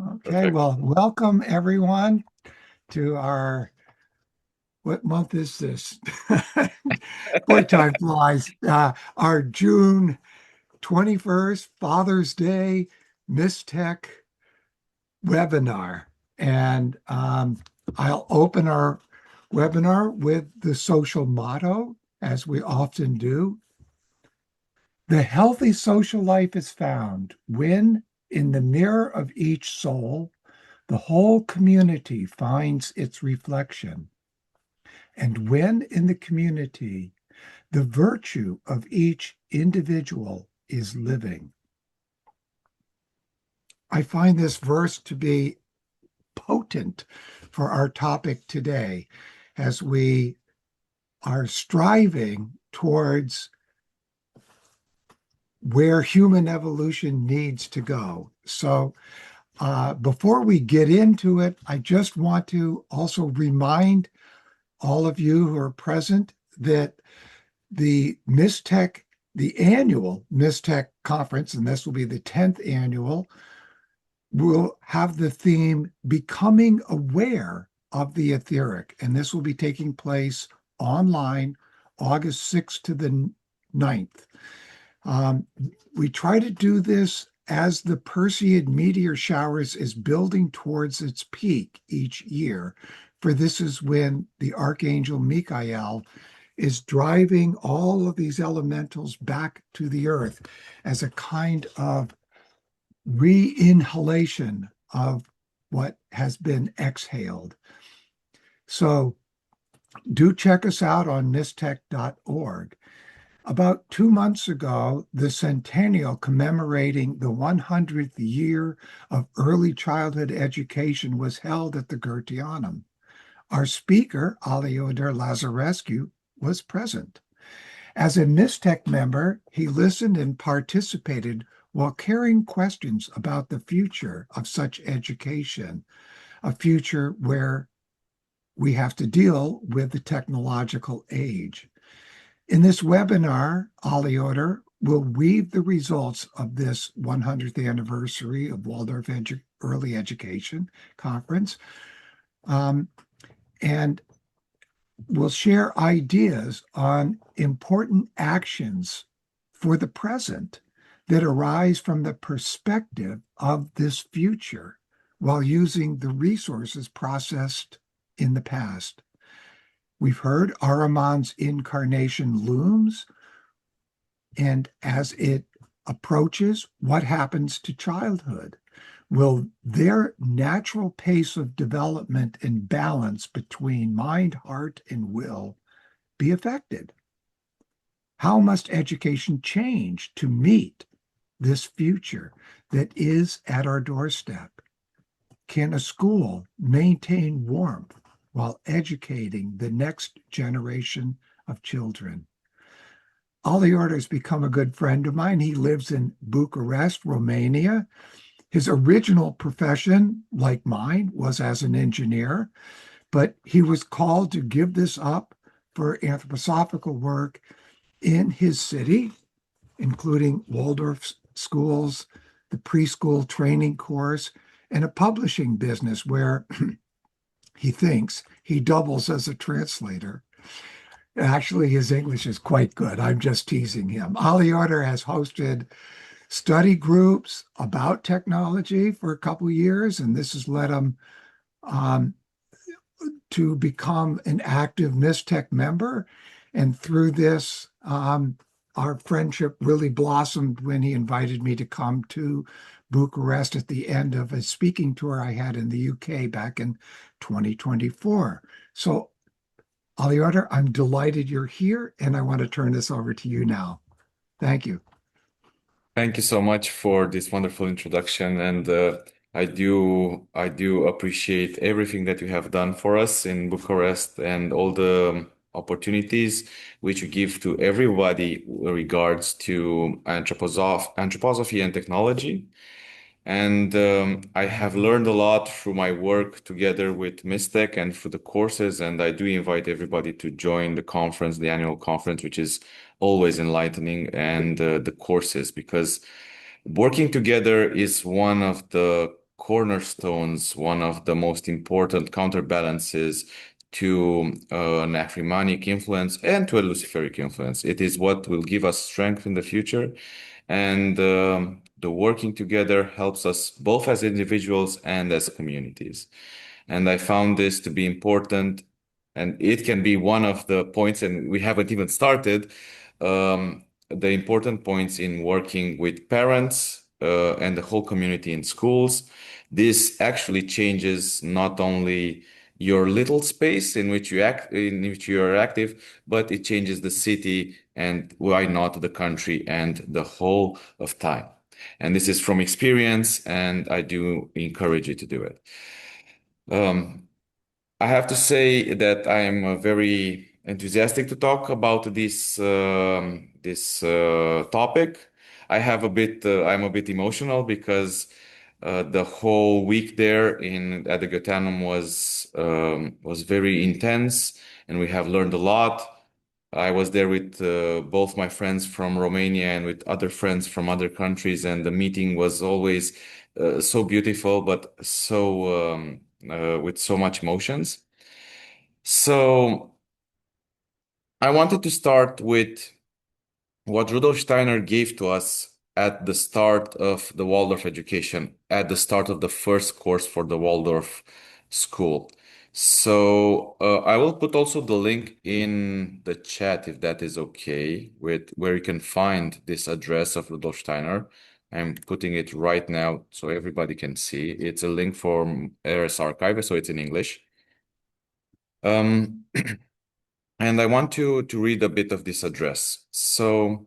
Okay, Perfect. well, welcome everyone to what month is this? Boy, time flies. Our June 21st Father's Day Mistech webinar. And I'll open our webinar with the social motto, as we often do. The healthy social life is found when, in the mirror of each soul, the whole community finds its reflection. And when in the community, the virtue of each individual is living. I find this verse to be potent for our topic today as we are striving towards where human evolution needs to go. So, before we get into it, I just want to also remind all of you who are present that the MISTech, the annual MISTech conference, and this will be the 10th annual, will have the theme Becoming Aware of the Etheric. And this will be taking place online August 6th to the 9th. We try to do this as the Perseid meteor showers is building towards its peak each year, for this is when the Archangel Michael is driving all of these elementals back to the earth as a kind of re-inhalation of what has been exhaled. So do check us out on mistech.org. About 2 months ago, the centennial commemorating the 100th year of early childhood education was held at the Goetheanum. Our speaker, Aleodor Lazarescu, was present. As a MISTEC member, he listened and participated while carrying questions about the future of such education, a future where we have to deal with the technological age. In this webinar, Aleodor will weave the results of this 100th anniversary of Waldorf Early Education Conference, and will share ideas on important actions for the present that arise from the perspective of this future while using the resources processed in the past. We've heard Ahriman's incarnation looms, and as it approaches, what happens to childhood? Will their natural pace of development and balance between mind, heart, and will be affected? How must education change to meet this future that is at our doorstep? Can a school maintain warmth while educating the next generation of children? Aleor has become a good friend of mine. He lives in Bucharest, Romania. His original profession, like mine, was as an engineer, but he was called to give this up for anthroposophical work in his city, including Waldorf schools, the preschool training course, and a publishing business where he thinks he doubles as a translator. Actually, his English is quite good. I'm just teasing him. Aleodor has hosted study groups about technology for a couple of years, and this has led him um, to become an active MISTech member. And through this, our friendship really blossomed when he invited me to come to Bucharest at the end of a speaking tour I had in the UK back in 2024. So, Aleodor, I'm delighted you're here, and I want to turn this over to you now. Thank you. Thank you so much for this wonderful introduction, and I do appreciate everything that you have done for us in Bucharest and all the opportunities which you give to everybody with regards to anthroposophy and technology. And I have learned a lot through my work together with Mistec and through the courses. And I do invite everybody to join the conference, the annual conference, which is always enlightening, and the courses, because working together is one of the cornerstones, one of the most important counterbalances to an Ahrimanic influence and to a Luciferic influence. It is what will give us strength in the future, and the working together helps us both as individuals and as communities. And I found this to be important, and it can be one of the points, and we haven't even started, the important points in working with parents and the whole community in schools. This actually changes not only your little space in which you are active, but it changes the city and why not the country and the whole of time. And this is from experience, and I do encourage you to do it. Um, I have to say that I am very enthusiastic to talk about this topic. I'm a bit emotional because the whole week there in at the Gotanum was very intense, and we have learned a lot. I was there with both my friends from Romania and with other friends from other countries, and the meeting was always so beautiful, but with so much emotions. So I wanted to start with what Rudolf Steiner gave to us at the start of the Waldorf education, at the start of the first course for the Waldorf school. So I will put also the link in the chat if that is okay, with where you can find this address of Rudolf Steiner. I'm putting it right now so everybody can see. It's a link from RS Archive, so it's in English. Um, and I want to read a bit of this address. So,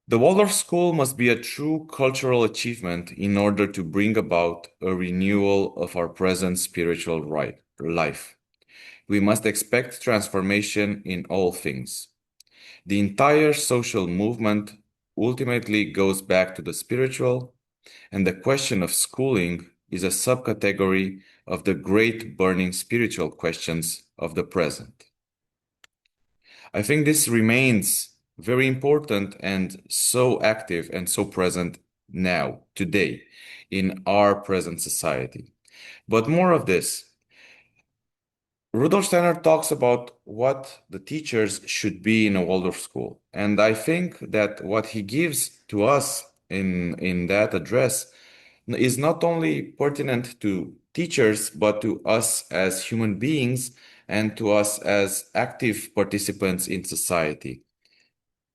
the Waldorf School must be a true cultural achievement in order to bring about a renewal of our present spiritual life. We must expect transformation in all things. The entire social movement ultimately goes back to the spiritual, and the question of schooling is a subcategory of the great burning spiritual questions of the present. I think this remains very important and so active and so present now, today, in our present society. But more of this. Rudolf Steiner talks about what the teachers should be in a Waldorf school. And I think that what he gives to us in that address is not only pertinent to teachers, but to us as human beings and to us as active participants in society.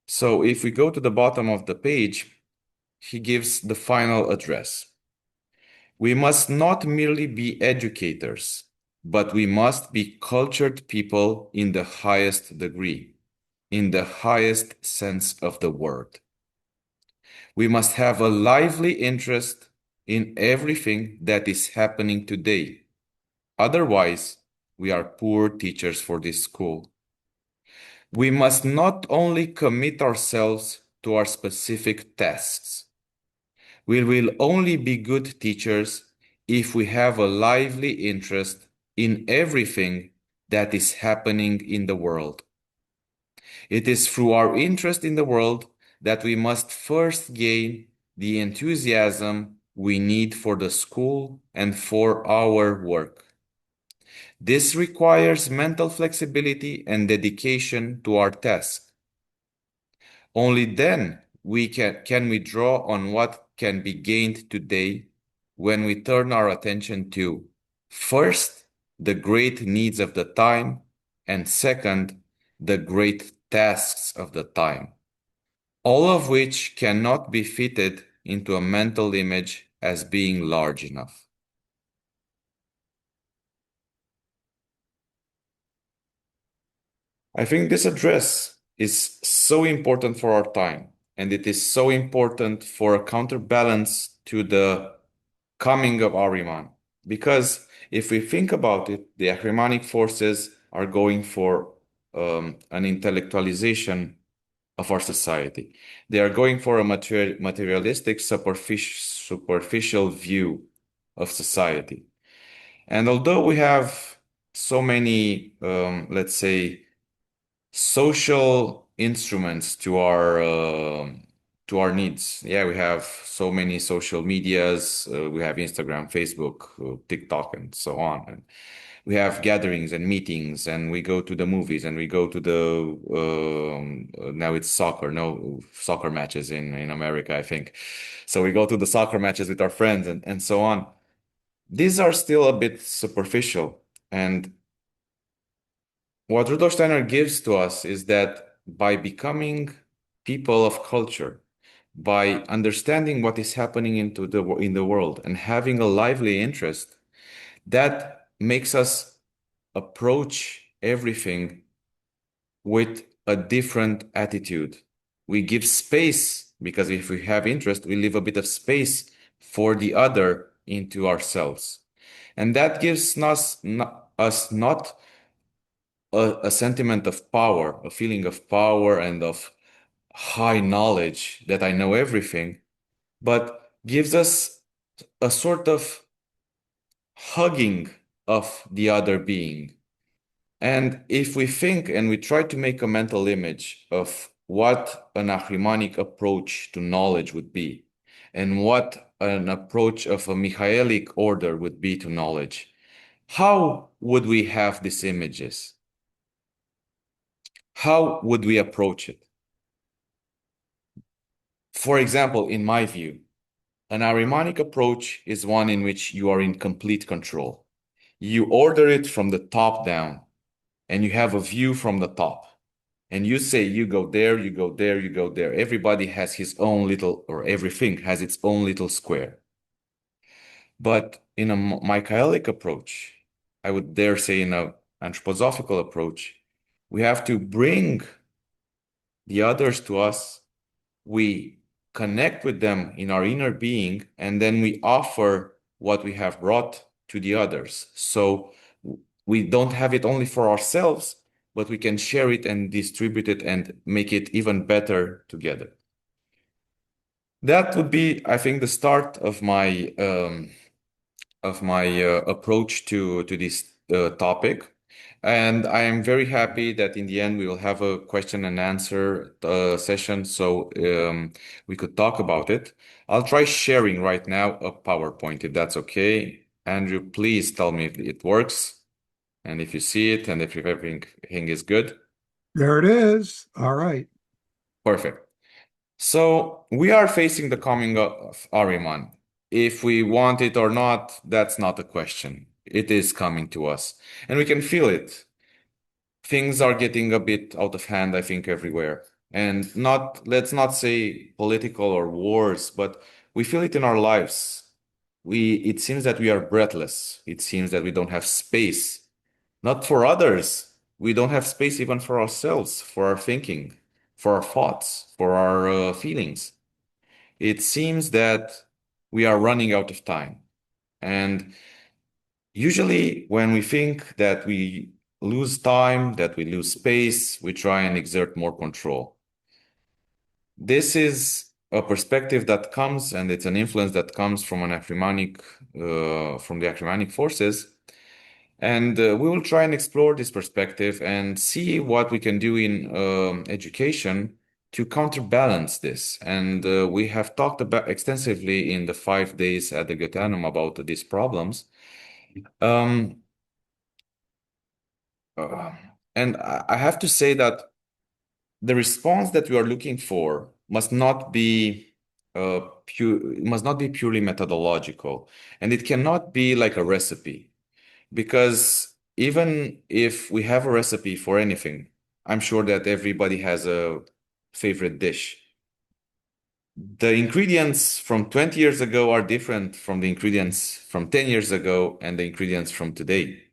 So if we go to the bottom of the page, he gives the final address. We must not merely be educators, but we must be cultured people in the highest degree, in the highest sense of the word. We must have a lively interest in everything that is happening today. Otherwise, we are poor teachers for this school. We must not only commit ourselves to our specific tasks. We will only be good teachers if we have a lively interest in everything that is happening in the world. It is through our interest in the world that we must first gain the enthusiasm we need for the school and for our work. This requires mental flexibility and dedication to our task. Only then can we draw on what can be gained today when we turn our attention to, first, the great needs of the time, and second, the great tasks of the time, all of which cannot be fitted into a mental image as being large enough. I think this address is so important for our time, and it is so important for a counterbalance to the coming of Ahriman. Because if we think about it, the Ahrimanic forces are going for an intellectualization of our society. They are going for a materialistic, superficial view of society. And although we have so many, let's say, social instruments to our needs. Yeah, we have so many social medias. We have Instagram, Facebook, TikTok, and so on. And we have gatherings and meetings, and we go to the movies, and we go to the now it's soccer, no soccer matches in America, I think. So we go to the soccer matches with our friends and so on. These are still a bit superficial. And what Rudolf Steiner gives to us is that by becoming people of culture, by understanding what is happening in the world and having a lively interest, that makes us approach everything with a different attitude. We give space because if we have interest, we leave a bit of space for the other into ourselves. And that gives us not a sentiment of power, a feeling of power and of high knowledge that I know everything, but gives us a sort of hugging of the other being. And if we think and we try to make a mental image of what an Ahrimanic approach to knowledge would be, and what an approach of a Michaelic order would be to knowledge, how would we have these images? How would we approach it? For example, in my view, an Ahrimanic approach is one in which you are in complete control. You order it from the top down, and you have a view from the top. And you say, you go there, you go there, you go there. Everybody has his own little, or everything has its own little square. But in a Michaelic approach, I would dare say in an anthroposophical approach, we have to bring the others to us. We connect with them in our inner being, and then we offer what we have brought to the others. So we don't have it only for ourselves, but we can share it and distribute it and make it even better together. That would be, I think, the start of my approach to this topic. And I am very happy that in the end we will have a question and answer session, so we could talk about it. I'll try sharing right now a PowerPoint, if that's okay. Andrew, please tell me if it works and if you see it and if everything is good. There it is. All right. Perfect. So we are facing the coming of Ahriman. If we want it or not, that's not a question. It is coming to us, and we can feel it. Things are getting a bit out of hand, I think, everywhere. And not, let's not say political or wars, but we feel it in our lives. It seems that we are breathless. It seems that we don't have space, not for others. We don't have space even for ourselves, for our thinking, for our thoughts, for our feelings. It seems that we are running out of time. And usually, when we think that we lose time, that we lose space, we try and exert more control. This is a perspective that comes, and it's an influence that comes from from the Ahrimanic forces. And we will try and explore this perspective and see what we can do in education to counterbalance this. And we have talked about extensively in the 5 days at the Goetheanum about these problems. Um, uh, and I have to say that the response that we are looking for must not be purely methodological, and it cannot be like a recipe. Because even if we have a recipe for anything, I'm sure that everybody has a favorite dish. The ingredients from 20 years ago are different from the ingredients from 10 years ago and the ingredients from today.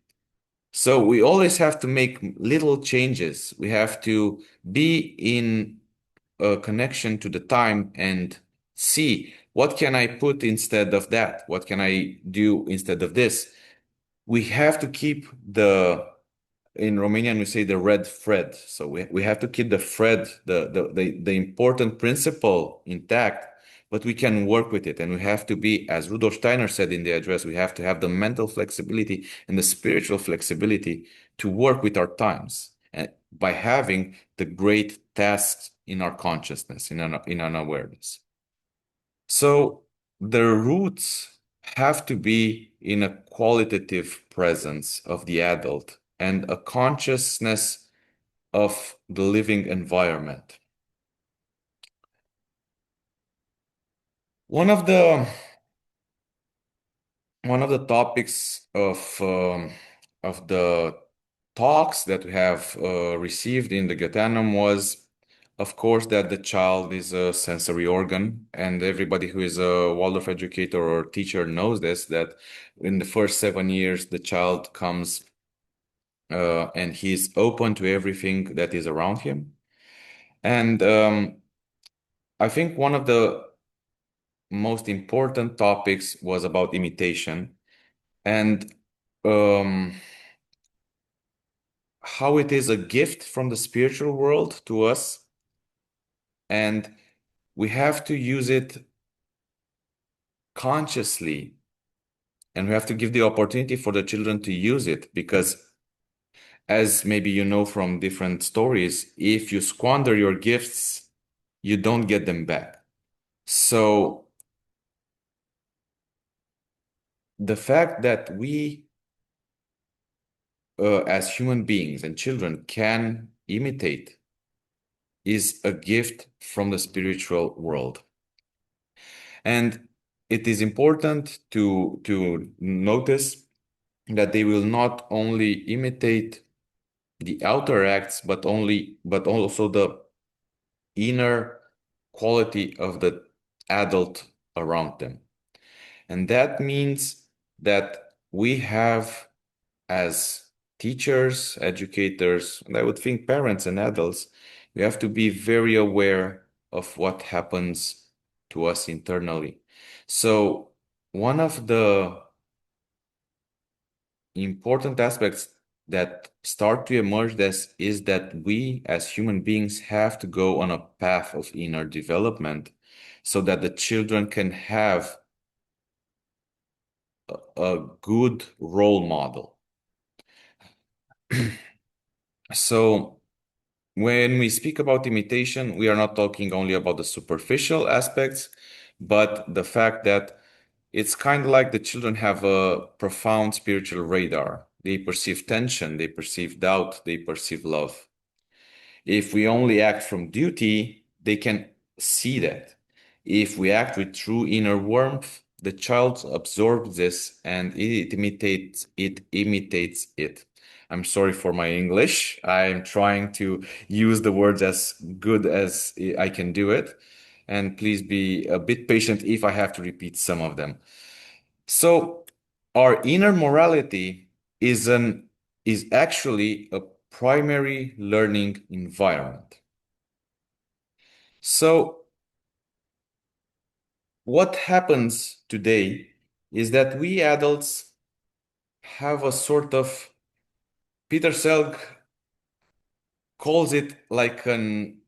So we always have to make little changes. We have to be in a connection to the time and see what can I put instead of that? What can I do instead of this? We have to keep in Romanian we say the red thread. So we have to keep the thread, the important principle intact, but we can work with it. And we have to be, as Rudolf Steiner said in the address, we have to have the mental flexibility and the spiritual flexibility to work with our times. And by having the great tasks in our consciousness, in our awareness. So the roots have to be in a qualitative presence of the adult and a consciousness of the living environment. One of the one of the topics of the talks that we have received in the Gatanum was, of course, that the child is a sensory organ, and everybody who is a Waldorf educator or teacher knows this, that in the first 7 years, the child comes and he's open to everything that is around him. And I think one of the most important topics was about imitation and um, how it is a gift from the spiritual world to us, and we have to use it consciously, and we have to give the opportunity for the children to use it because, as maybe you know from different stories, if you squander your gifts, you don't get them back. So the fact that we, as human beings and children, can imitate is a gift from the spiritual world. And it is important to notice that they will not only imitate the outer acts, but also the inner quality of the adult around them. And that means that we have, as teachers, educators, and I would think parents and adults, we have to be very aware of what happens to us internally. So one of the important aspects that start to emerge this is that we as human beings have to go on a path of inner development so that the children can have a good role model. So when we speak about imitation, we are not talking only about the superficial aspects, but the fact that it's kind of like the children have a profound spiritual radar. They perceive tension, they perceive doubt, they perceive love. If we only act from duty, they can see that. If we act with true inner warmth, the child absorbs this and it imitates it. I'm sorry for my English. I'm trying to use the words as good as I can do it. And please be a bit patient if I have to repeat some of them. So our inner morality is actually a primary learning environment. So what happens today is that we adults have a sort of, Peter Selg calls it like an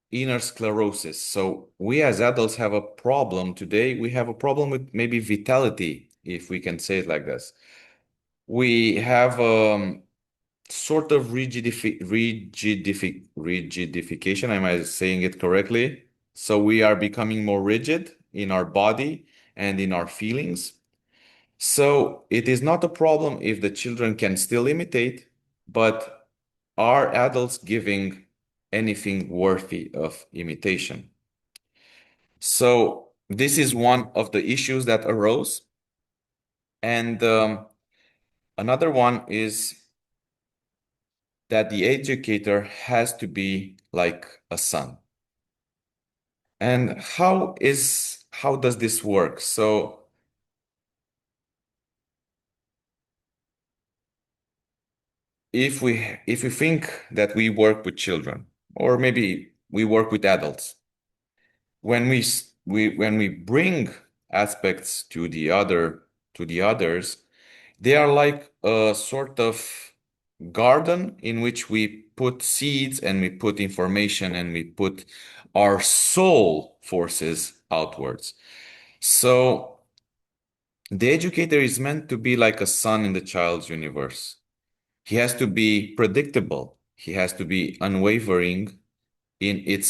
inner sclerosis. So we as adults have a problem today. We have a problem with maybe vitality, if we can say it like this. We have sort of rigidification. Am I saying it correctly? So we are becoming more rigid in our body and in our feelings. So it is not a problem if the children can still imitate, but are adults giving anything worthy of imitation? So this is one of the issues that arose. And another one is that the educator has to be like a son. And how does this work? So if we think that we work with children, or maybe we work with adults, when we bring aspects to the others, they are like a sort of garden in which we put seeds and we put information and we put our soul forces outwards. So the educator is meant to be like a sun in the child's universe. He has to be predictable. He has to be unwavering in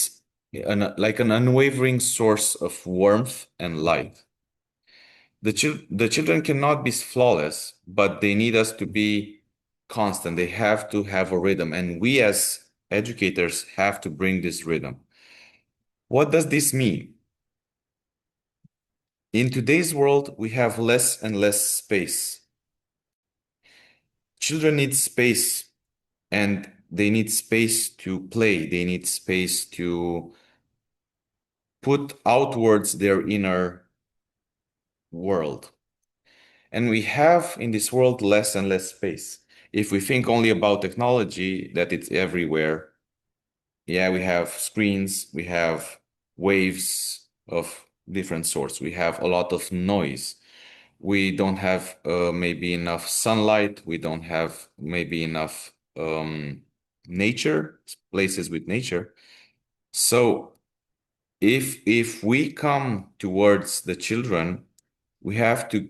like an unwavering source of warmth and light. The children cannot be flawless, but they need us to be constant. They have to have a rhythm, and we as educators have to bring this rhythm. What does this mean? In today's world, we have less and less space. Children need space, and they need space to play. They need space to put outwards their inner world. And we have in this world less and less space. If we think only about technology, that it's everywhere, yeah, we have screens, we have waves of different sorts, we have a lot of noise. We don't have maybe enough sunlight, we don't have maybe enough nature, places with nature. So if we come towards the children, we have to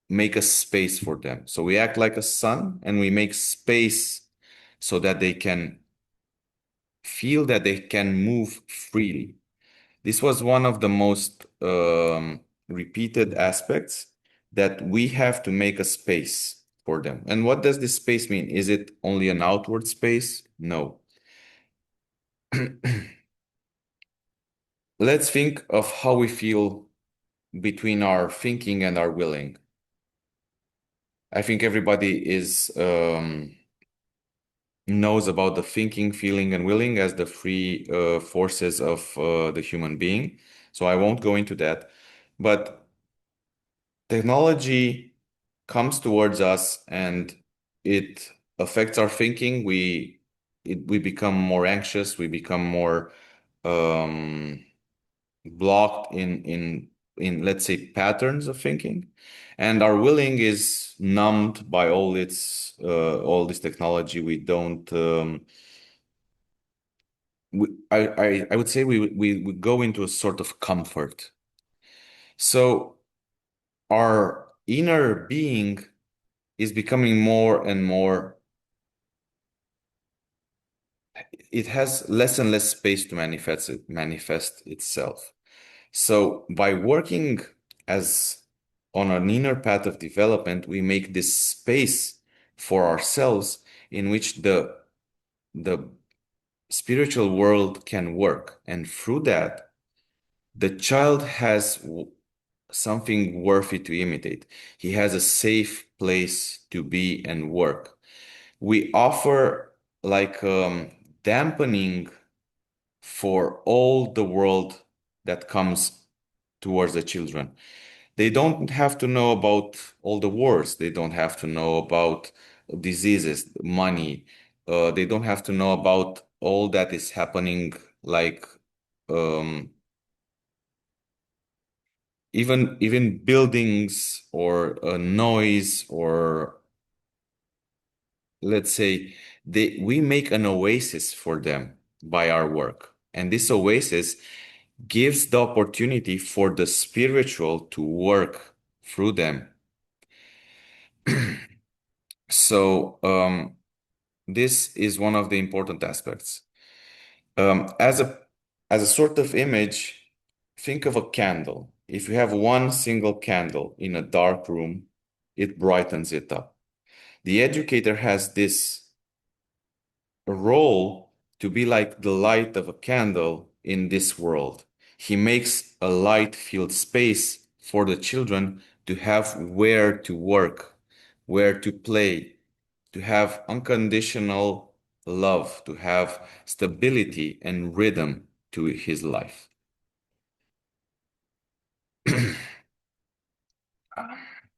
make a space for them. So we act like a son and we make space so that they can feel that they can move freely. This was one of the most repeated aspects, that we have to make a space for them. And what does this space mean? Is it only an outward space? No. Let's think of how we feel between our thinking and our willing. I think everybody is knows about the thinking, feeling, and willing as the three forces of the human being. So I won't go into that. But technology comes towards us and it affects our thinking. We become more anxious. We become more um, blocked in let's say patterns of thinking, and our willing is numbed by all this technology. We don't I would say we go into a sort of comfort. So our inner being is becoming more and more, it has less and less space to manifest itself. So by working as on an inner path of development, we make this space for ourselves in which the spiritual world can work. And through that, the child has something worthy to imitate. He has a safe place to be and work. We offer like dampening for all the world that comes towards the children. They don't have to know about all the wars. They don't have to know about diseases, money. They don't have to know about all that is happening, like um, even buildings or noise, or let's say we make an oasis for them by our work. And this oasis gives the opportunity for the spiritual to work through them. So this is one of the important aspects. As a sort of image, think of a candle. If you have one single candle in a dark room, it brightens it up. The educator has this role to be like the light of a candle in this world. He makes a light-filled space for the children to have where to work, where to play, to have unconditional love, to have stability and rhythm to his life.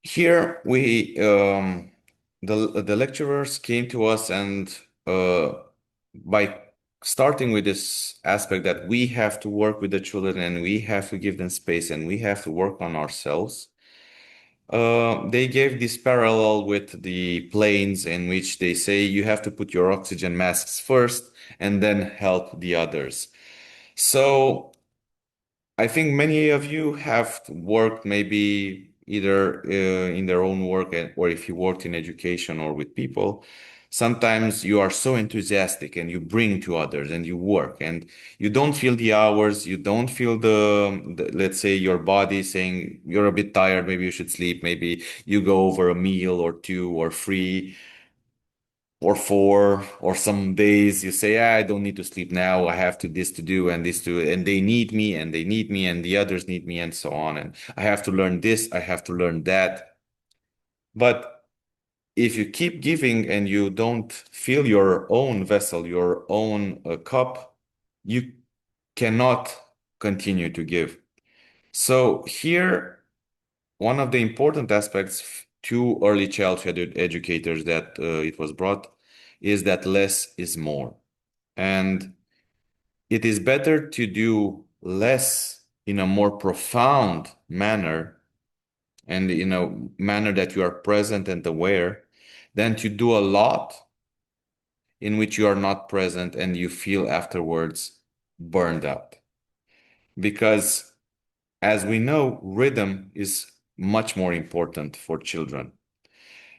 Here the lecturers came to us and by starting with this aspect that we have to work with the children and we have to give them space and we have to work on ourselves, they gave this parallel with the planes in which they say you have to put your oxygen masks first and then help the others. So I think many of you have worked maybe either in their own work or if you worked in education or with people. Sometimes you are so enthusiastic and you bring to others and you work and you don't feel the hours, you don't feel let's say your body saying you're a bit tired, maybe you should sleep, maybe you go over a meal or two or three or four, or some days you say, "Ah, I don't need to sleep now. I have to this to do and this to, and they need me and they need me and the others need me and so on. And I have to learn this, I have to learn that." But if you keep giving and you don't fill your own vessel, your own cup, you cannot continue to give. So here, one of the important aspects to early childhood educators that it was brought is that less is more. And it is better to do less in a more profound manner and in a manner that you are present and aware than to do a lot in which you are not present and you feel afterwards burned out. Because as we know, rhythm is much more important for children.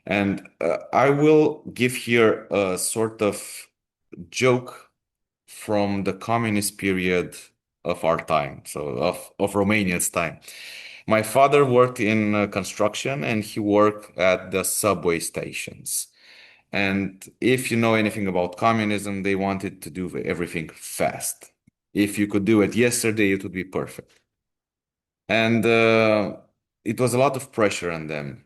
And I will give here a sort of joke from the communist period of our time, so of Romania's time. My father worked in construction and he worked at the subway stations. And if you know anything about communism, they wanted to do everything fast. If you could do it yesterday, it would be perfect. And it was a lot of pressure on them.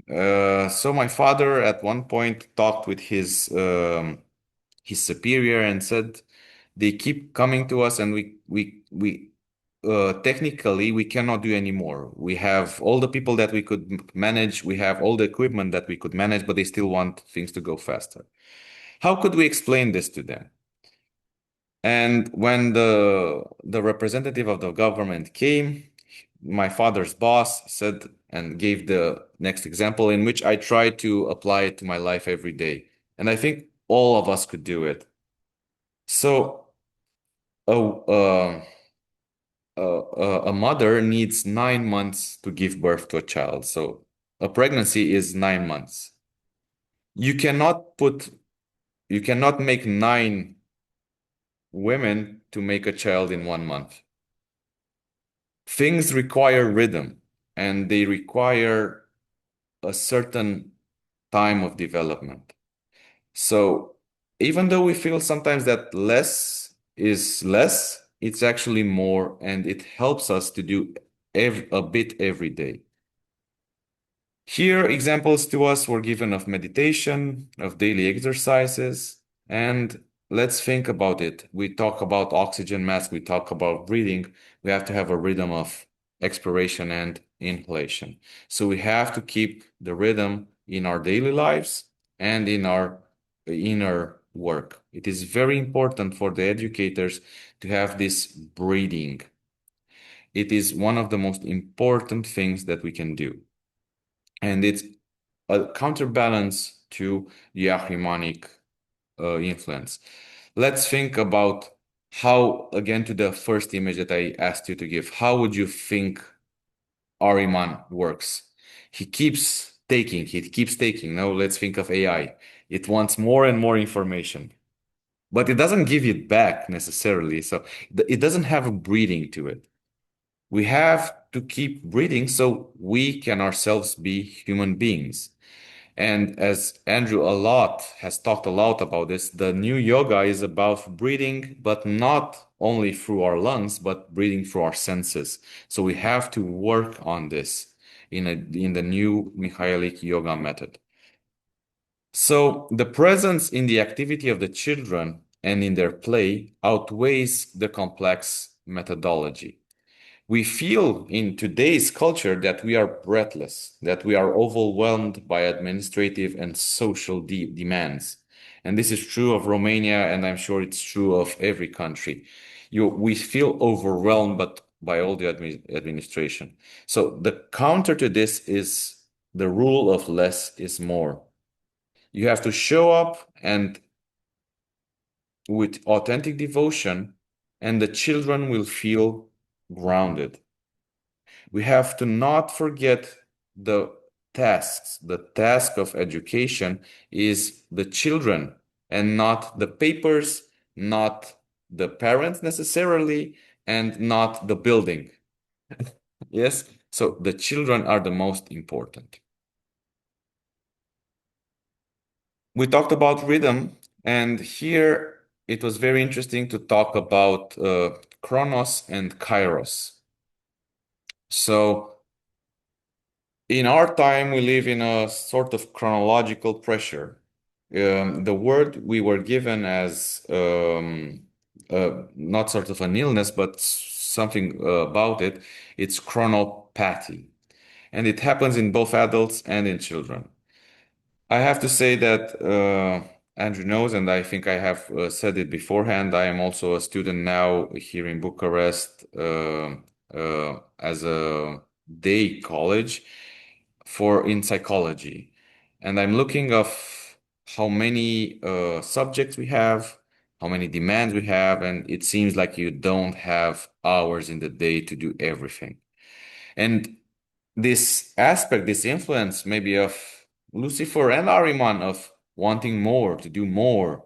So my father at one point talked with his superior and said, they keep coming to us and we technically we cannot do anymore. We have all the people that we could manage, we have all the equipment that we could manage, but they still want things to go faster. How could we explain this to them? And when the representative of the government came, my father's boss said and gave the next example in which I try to apply it to my life every day. And I think all of us could do it. So a, uh, a mother needs 9 months to give birth to a child. So a pregnancy is 9 months. You cannot put, you cannot make 9 women to make a child in 1 month. Things require rhythm and they require a certain time of development. So even though we feel sometimes that less is less, it's actually more, and it helps us to do a bit every day. Here, examples to us were given of meditation, of daily exercises, and let's think about it. We talk about oxygen mask, we talk about breathing. We have to have a rhythm of expiration and inhalation. So we have to keep the rhythm in our daily lives and in our inner work. It is very important for the educators to have this breathing. It is one of the most important things that we can do. And it's a counterbalance to the Ahrimanic influence. Let's think about how, again, to the first image that I asked you to give, how would you think Ahriman works? He keeps taking, he keeps taking. Now let's think of AI. It wants more and more information, but it doesn't give it back necessarily. So it doesn't have a breathing to it. We have to keep breathing so we can ourselves be human beings. And as Andrew a lot has talked a lot about this, the new yoga is about breathing, but not only through our lungs, but breathing through our senses. So we have to work on this in the new Mihailic yoga method. So the presence in the activity of the children and in their play outweighs the complex methodology. We feel in today's culture that we are breathless, that we are overwhelmed by administrative and social demands. And this is true of Romania, and I'm sure it's true of every country. We feel overwhelmed by all the administration. So the counter to this is the rule of less is more. You have to show up and with authentic devotion, and the children will feel grounded. We have to not forget the tasks. The task of education is the children and not the papers, not the parents necessarily, and not the building. Yes, so the children are the most important. We talked about rhythm, and here it was very interesting to talk about Chronos and Kairos. So, in our time, we live in a sort of chronological pressure. The word we were given as not sort of an illness, but something about it, it's chronopathy. And it happens in both adults and in children. I have to say that Andrew knows, and I think I have said it beforehand. I am also a student now here in Bucharest as a day college for in psychology, and I'm looking of how many subjects we have, how many demands we have, and it seems like you don't have hours in the day to do everything. And this aspect, this influence maybe of Lucifer and Ahriman of wanting more, to do more,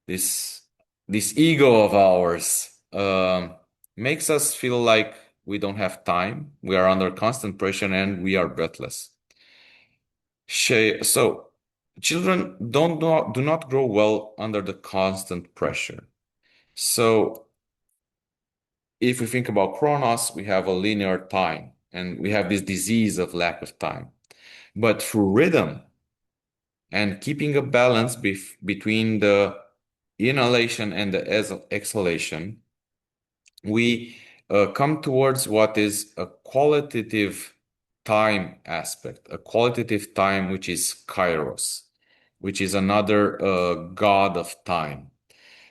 this this ego of ours makes us feel like we don't have time, we are under constant pressure, and we are breathless. So children do not grow well under the constant pressure. So if we think about Chronos, we have a linear time, and we have this disease of lack of time. But through rhythm and keeping a balance between the inhalation and the exhalation, we come towards what is a qualitative time aspect, a qualitative time which is Kairos, which is another god of time.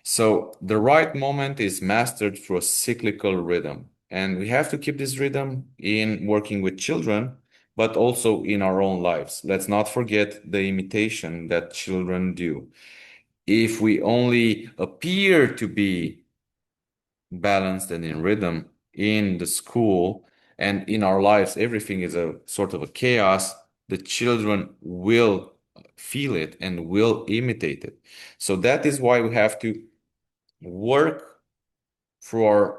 So the right moment is mastered through a cyclical rhythm. And we have to keep this rhythm in working with children, but also in our own lives. Let's not forget the imitation that children do. If we only appear to be balanced and in rhythm in the school and in our lives, everything is a sort of a chaos, the children will feel it and will imitate it. So that is why we have to work through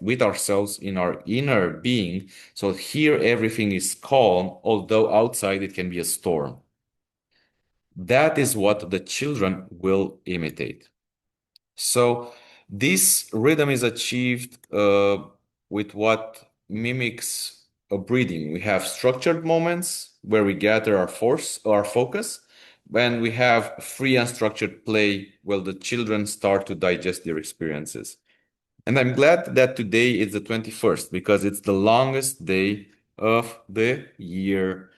with ourselves in our inner being. So here everything is calm, although outside it can be a storm. That is what the children will imitate. So this rhythm is achieved with what mimics a breathing. We have structured moments where we gather our focus, when we have free and structured play while the children start to digest their experiences. And I'm glad that today is the 21st because it's the longest day of the year.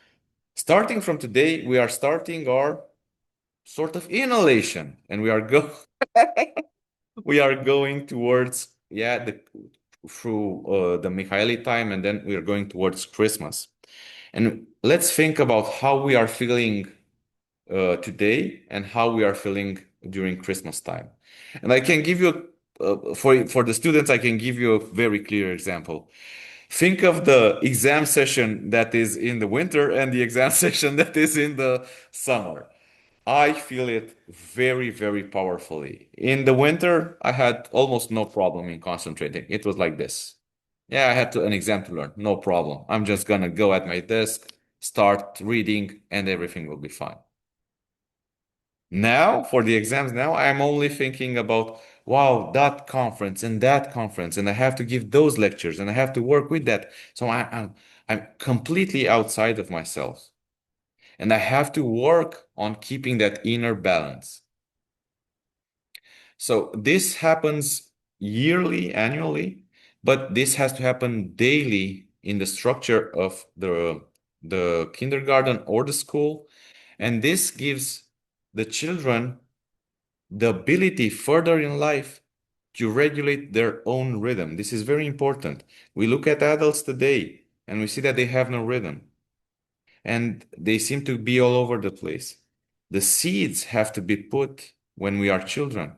Starting from today, we are starting our sort of inhalation, and we are going towards the through the Michaeli time, and then we are going towards Christmas. And let's think about how we are feeling today and how we are feeling during Christmas time. And I can give you for the students, I can give you a very clear example. Think of the exam session that is in the winter and the exam session that is in the summer. I feel it very, very powerfully. In the winter, I had almost no problem in concentrating. It was like this. Yeah, I had an exam to learn. No problem. I'm just gonna go at my desk, start reading, and everything will be fine. Now, for the exams now, I'm only thinking about, wow, that conference, and I have to give those lectures, and I have to work with that. So I'm completely outside of myself. And I have to work on keeping that inner balance. So this happens yearly, annually, but this has to happen daily in the structure of the kindergarten or the school. And this gives the children the ability further in life to regulate their own rhythm. This is very important. We look at adults today and we see that they have no rhythm and they seem to be all over the place. The seeds have to be put when we are children.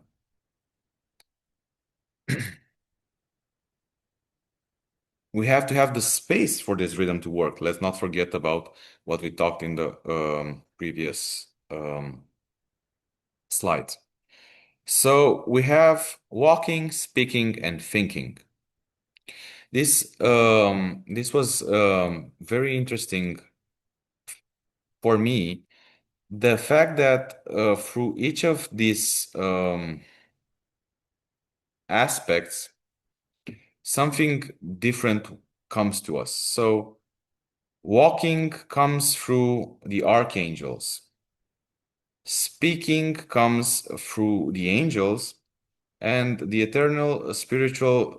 we have to have the space for this rhythm to work. Let's not forget about what we talked in the previous slides. So we have walking, speaking, and thinking. This was very interesting for me. The fact that through each of these aspects, something different comes to us. So walking comes through the archangels. Speaking comes through the angels, and the eternal spiritual.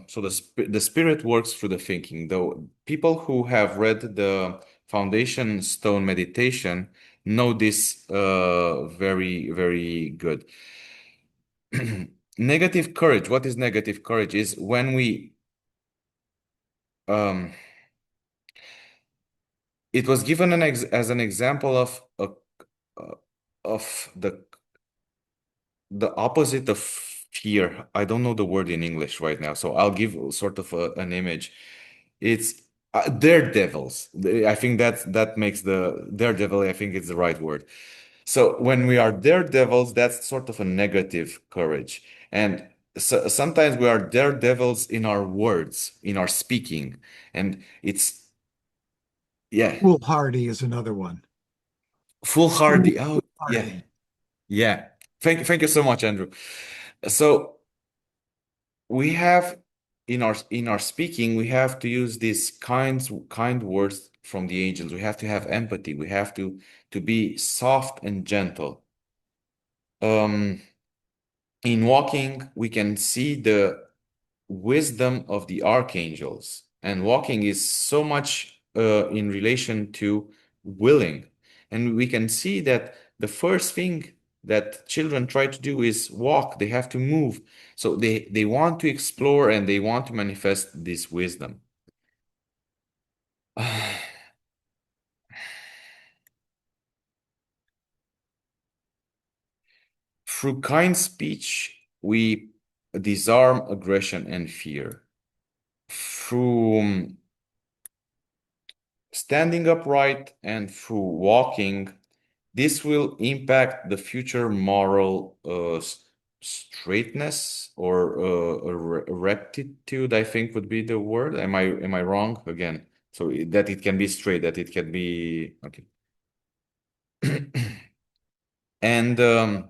So the spirit works through the thinking. Though people who have read the Foundation Stone meditation know this very good. Negative courage. What is negative courage? Is when we um, it was given as an example of uh, of the opposite of fear. I don't know the word in English right now, so I'll give sort of an image. It's daredevils. I think that makes the daredevil. I think it's the right word. So when we are daredevils, that's sort of a negative courage, and so, sometimes we are daredevils in our words, in our speaking, and it's yeah, Foolhardy is another one. foolhardy. Oh yeah, Foolhardy. yeah. Thank you so much, Andrew. So we have in our speaking, we have to use these kind words from the angels. We have to have empathy. We have to be soft and gentle. Um, in walking, we can see the wisdom of the archangels, and walking is so much in relation to willing. And we can see that the first thing that children try to do is walk. They have to move. So they want to explore and they want to manifest this wisdom. Through kind speech, we disarm aggression and fear. Through standing upright and through walking, this will impact the future moral straightness or rectitude, I think would be the word. Am I wrong again? So that it can be straight, that it can be okay. And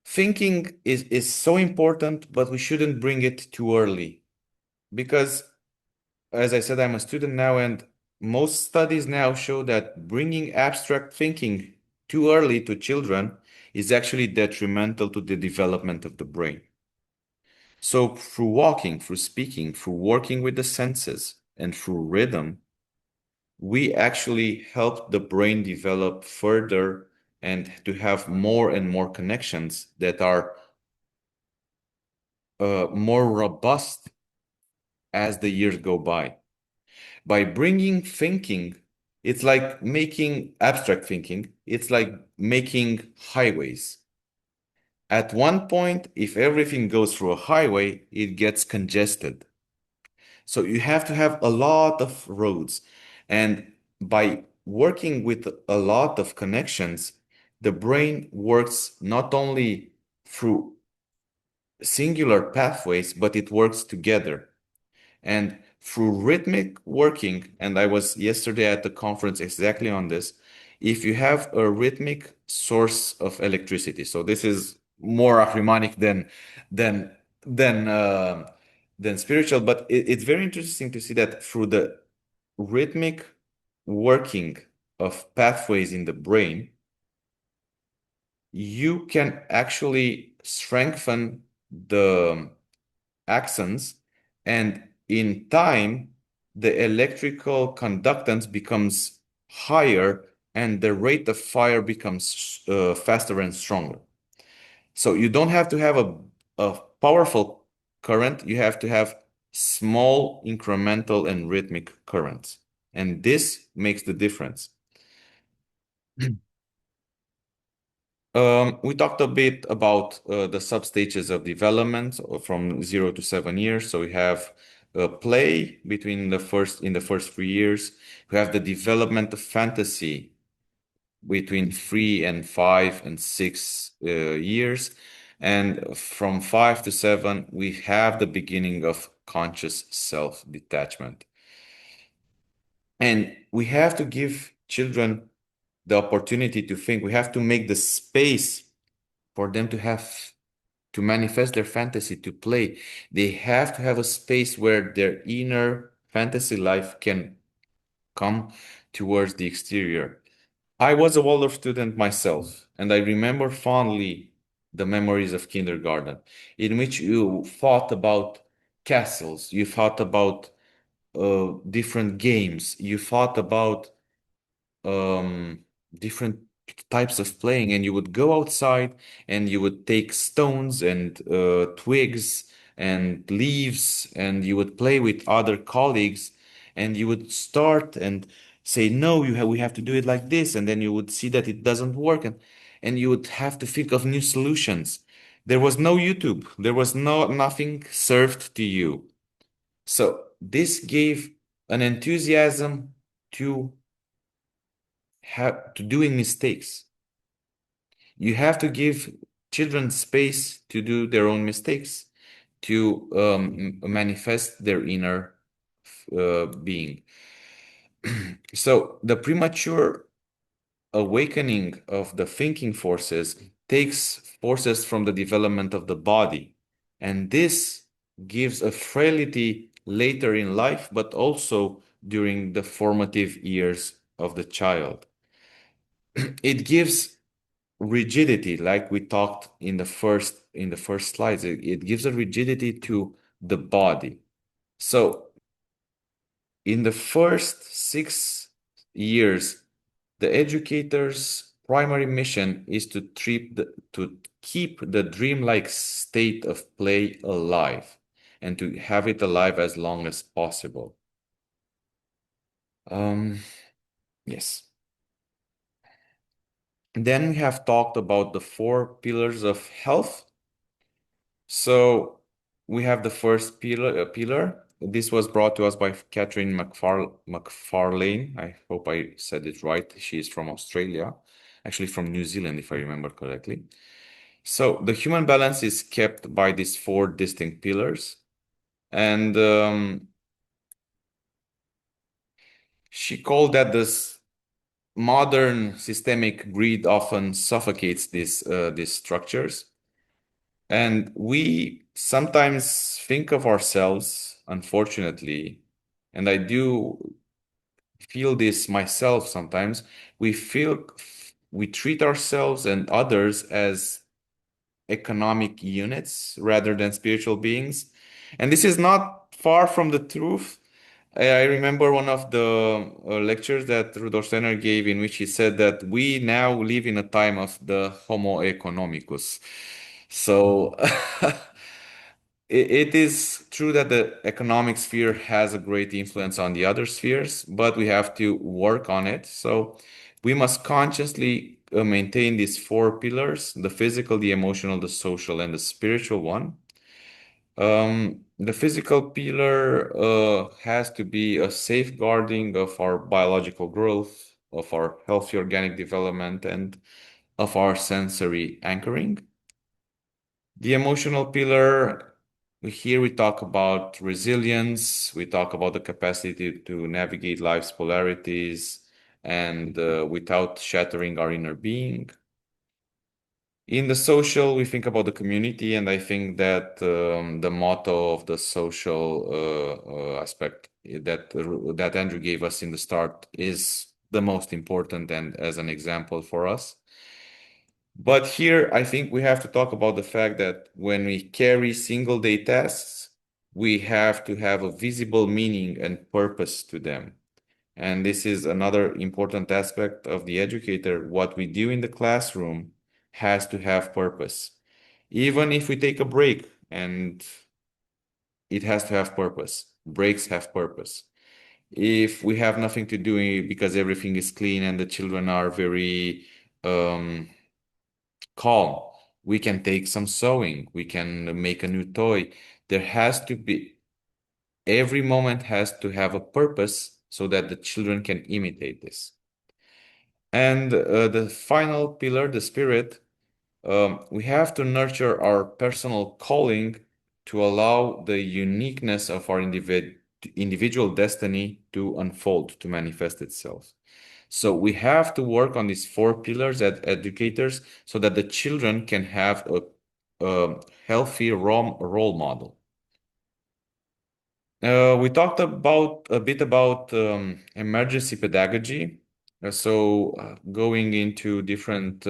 thinking is so important, but we shouldn't bring it too early because, as I said, I'm a student now, and most studies now show that bringing abstract thinking too early to children is actually detrimental to the development of the brain. So, through walking, through speaking, through working with the senses, and through rhythm, we actually help the brain develop further and to have more and more connections that are more robust as the years go by. By bringing thinking, it's like making abstract thinking, it's like making highways. At one point, if everything goes through a highway, it gets congested. So you have to have a lot of roads. And by working with a lot of connections, the brain works not only through singular pathways, but it works together. And through rhythmic working, and I was yesterday at the conference exactly on this, if you have a rhythmic source of electricity, so this is more Ahrimanic than than uh, than spiritual, but it's very interesting to see that through the rhythmic working of pathways in the brain, you can actually strengthen the axons, and in time, the electrical conductance becomes higher and the rate of fire becomes faster and stronger. So you don't have to have a powerful current, you have to have small, incremental, and rhythmic currents. And this makes the difference. We talked a bit about the substages of development from 0 to 7 years. So we have play between the first 3 years. We have the development of fantasy between 3 and 5 and 6 years. And from 5 to 7, we have the beginning of conscious self-detachment. And we have to give children the opportunity to think. We have to make the space for them to have to manifest their fantasy, to play. They have to have a space where their inner fantasy life can come towards the exterior. I was a Waldorf student myself, and I remember fondly the memories of kindergarten, in which you thought about castles, you thought about different games, you thought about um, different types of playing, and you would go outside and you would take stones and twigs and leaves, and you would play with other colleagues, and you would start and say, no, we have to do it like this, and then you would see that it doesn't work, and you would have to think of new solutions. There was no YouTube, there was nothing served to you. So this gave an enthusiasm to doing mistakes. You have to give children space to do their own mistakes, to manifest their inner being. So the premature awakening of the thinking forces takes forces from the development of the body, and this gives a frailty later in life, but also during the formative years of the child. It gives rigidity, like we talked in the first slides. It gives a rigidity to the body. So in the first 6 years, the educator's primary mission is to keep the dreamlike state of play alive and to have it alive as long as possible. Um, yes. Then we have talked about the 4 pillars of health. So we have the first pillar. This was brought to us by Catherine McFarlane. I hope I said it right. She is from Australia, actually from New Zealand, if I remember correctly. So the human balance is kept by these 4 distinct pillars. And she called that this modern systemic greed often suffocates these structures. And we sometimes think of ourselves, unfortunately, and I do feel this myself sometimes, we treat ourselves and others as economic units rather than spiritual beings. And this is not far from the truth. I remember one of the lectures that Rudolf Steiner gave, in which he said that we now live in a time of the Homo economicus. So it is true that the economic sphere has a great influence on the other spheres, but we have to work on it. So we must consciously maintain these 4 pillars: the physical, the emotional, the social, and the spiritual one. The physical pillar has to be a safeguarding of our biological growth, of our healthy organic development, and of our sensory anchoring. The emotional pillar, here we talk about resilience, we talk about the capacity to navigate life's polarities and without shattering our inner being. In the social, we think about the community, and I think that the motto of the social aspect that Andrew gave us in the start is the most important and as an example for us. But here, I think we have to talk about the fact that when we carry single day tasks, we have to have a visible meaning and purpose to them. And this is another important aspect of the educator. What we do in the classroom has to have purpose. Even if we take a break, and it has to have purpose. Breaks have purpose. If we have nothing to do because everything is clean and the children are very calm, we can take some sewing, we can make a new toy. There has to be Every moment has to have a purpose so that the children can imitate this. And the final pillar, the spirit, we have to nurture our personal calling to allow the uniqueness of our individual destiny to unfold, to manifest itself. So we have to work on these four pillars as educators so that the children can have a healthy role model. We talked about a bit about emergency pedagogy. Going into different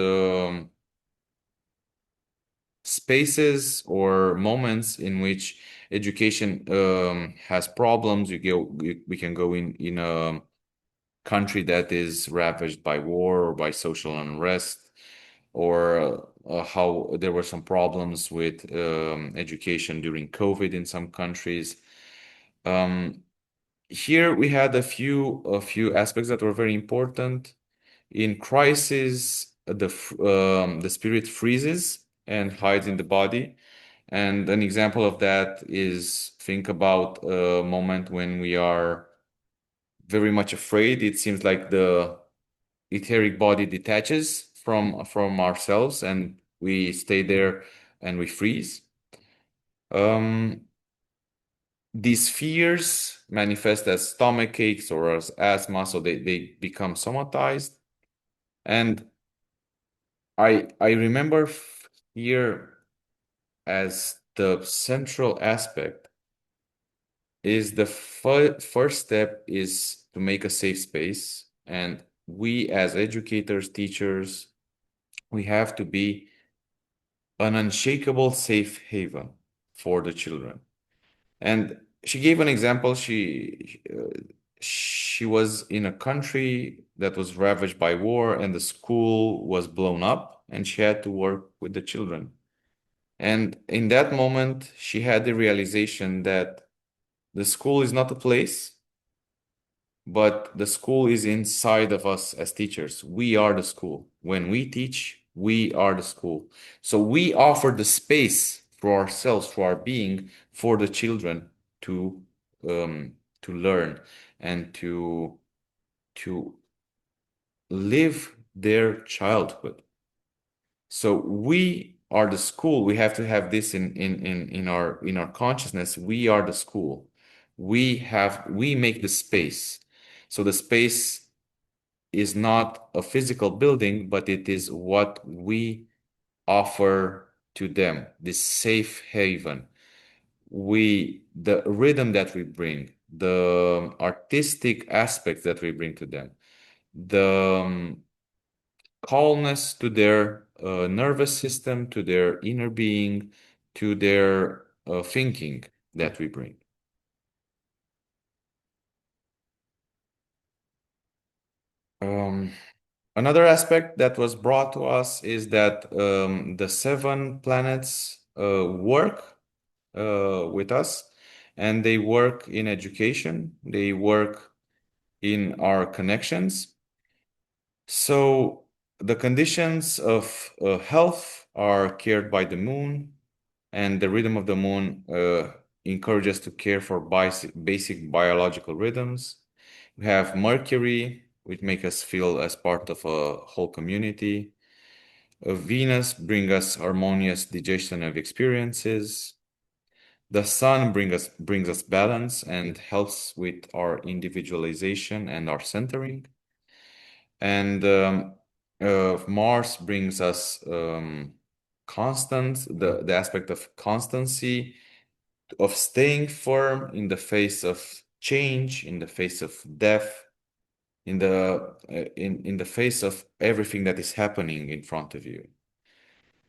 spaces or moments in which education has problems. We can go in a country that is ravaged by war or by social unrest, or how there were some problems with education during COVID in some countries. Um, Here we had a few aspects that were very important. In crisis, the spirit freezes and hides in the body. And an example of that is, think about a moment when we are very much afraid. It seems like the etheric body detaches from ourselves and we stay there and we freeze. Um, these fears manifest as stomach aches or as asthma, so they become somatized. And I remember fear as the central aspect is the first step is to make a safe space. And we as educators, teachers, we have to be an unshakable safe haven for the children. And she gave an example. She was in a country that was ravaged by war, and the school was blown up, and she had to work with the children. And in that moment, she had the realization that the school is not a place, but the school is inside of us as teachers. We are the school. When we teach, we are the school. So we offer the space for ourselves, for our being, for the children to to learn and to live their childhood. So we are the school. We have to have this in our consciousness. We are the school. We make the space. So the space is not a physical building, but it is what we offer to them, this safe haven. The rhythm that we bring, the artistic aspects that we bring to them, the calmness to their nervous system, to their inner being, to their thinking that we bring. Um, Another aspect that was brought to us is that the seven planets work with us, and they work in education, they work in our connections. So the conditions of health are cared by the moon, and the rhythm of the moon encourages us to care for basic biological rhythms. We have Mercury, which make us feel as part of a whole community. Venus bring us harmonious digestion of experiences. The sun brings us balance and helps with our individualization and our centering. And Mars brings us the aspect of constancy, of staying firm in the face of change, in the face of death, in the face of everything that is happening in front of you.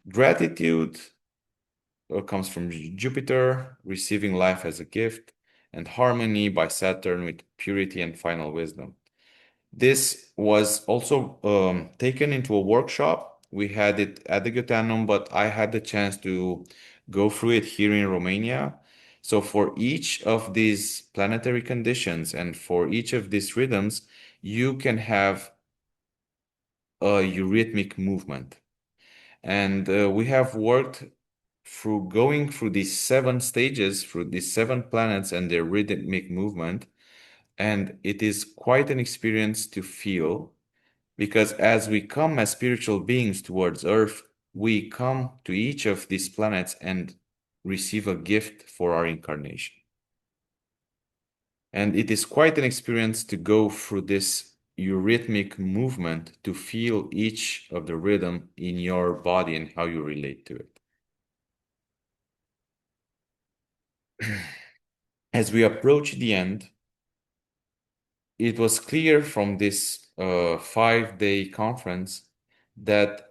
Gratitude comes from Jupiter, receiving life as a gift, and harmony by Saturn with purity and final wisdom. This was also taken into a workshop. We had it at the Gotanum, but I had the chance to go through it here in Romania. So for each of these planetary conditions and for each of these rhythms, you can have a eurythmic movement. And we have worked through going through these 7 stages, through these 7 planets and their rhythmic movement. And it is quite an experience to feel because as we come as spiritual beings towards Earth, we come to each of these planets and receive a gift for our incarnation. And it is quite an experience to go through this eurythmic movement to feel each of the rhythm in your body and how you relate to it. As we approach the end, it was clear from this 5-day conference that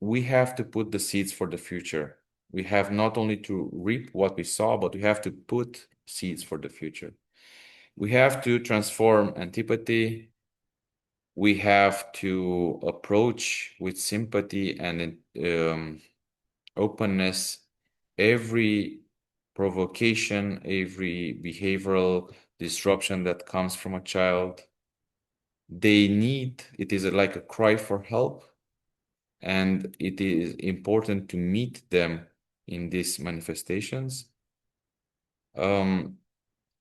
we have to put the seeds for the future. We have not only to reap what we saw, but we have to put seeds for the future. We have to transform antipathy. We have to approach with sympathy and openness every provocation, every behavioral disruption that comes from a child. It is like a cry for help, and it is important to meet them in these manifestations.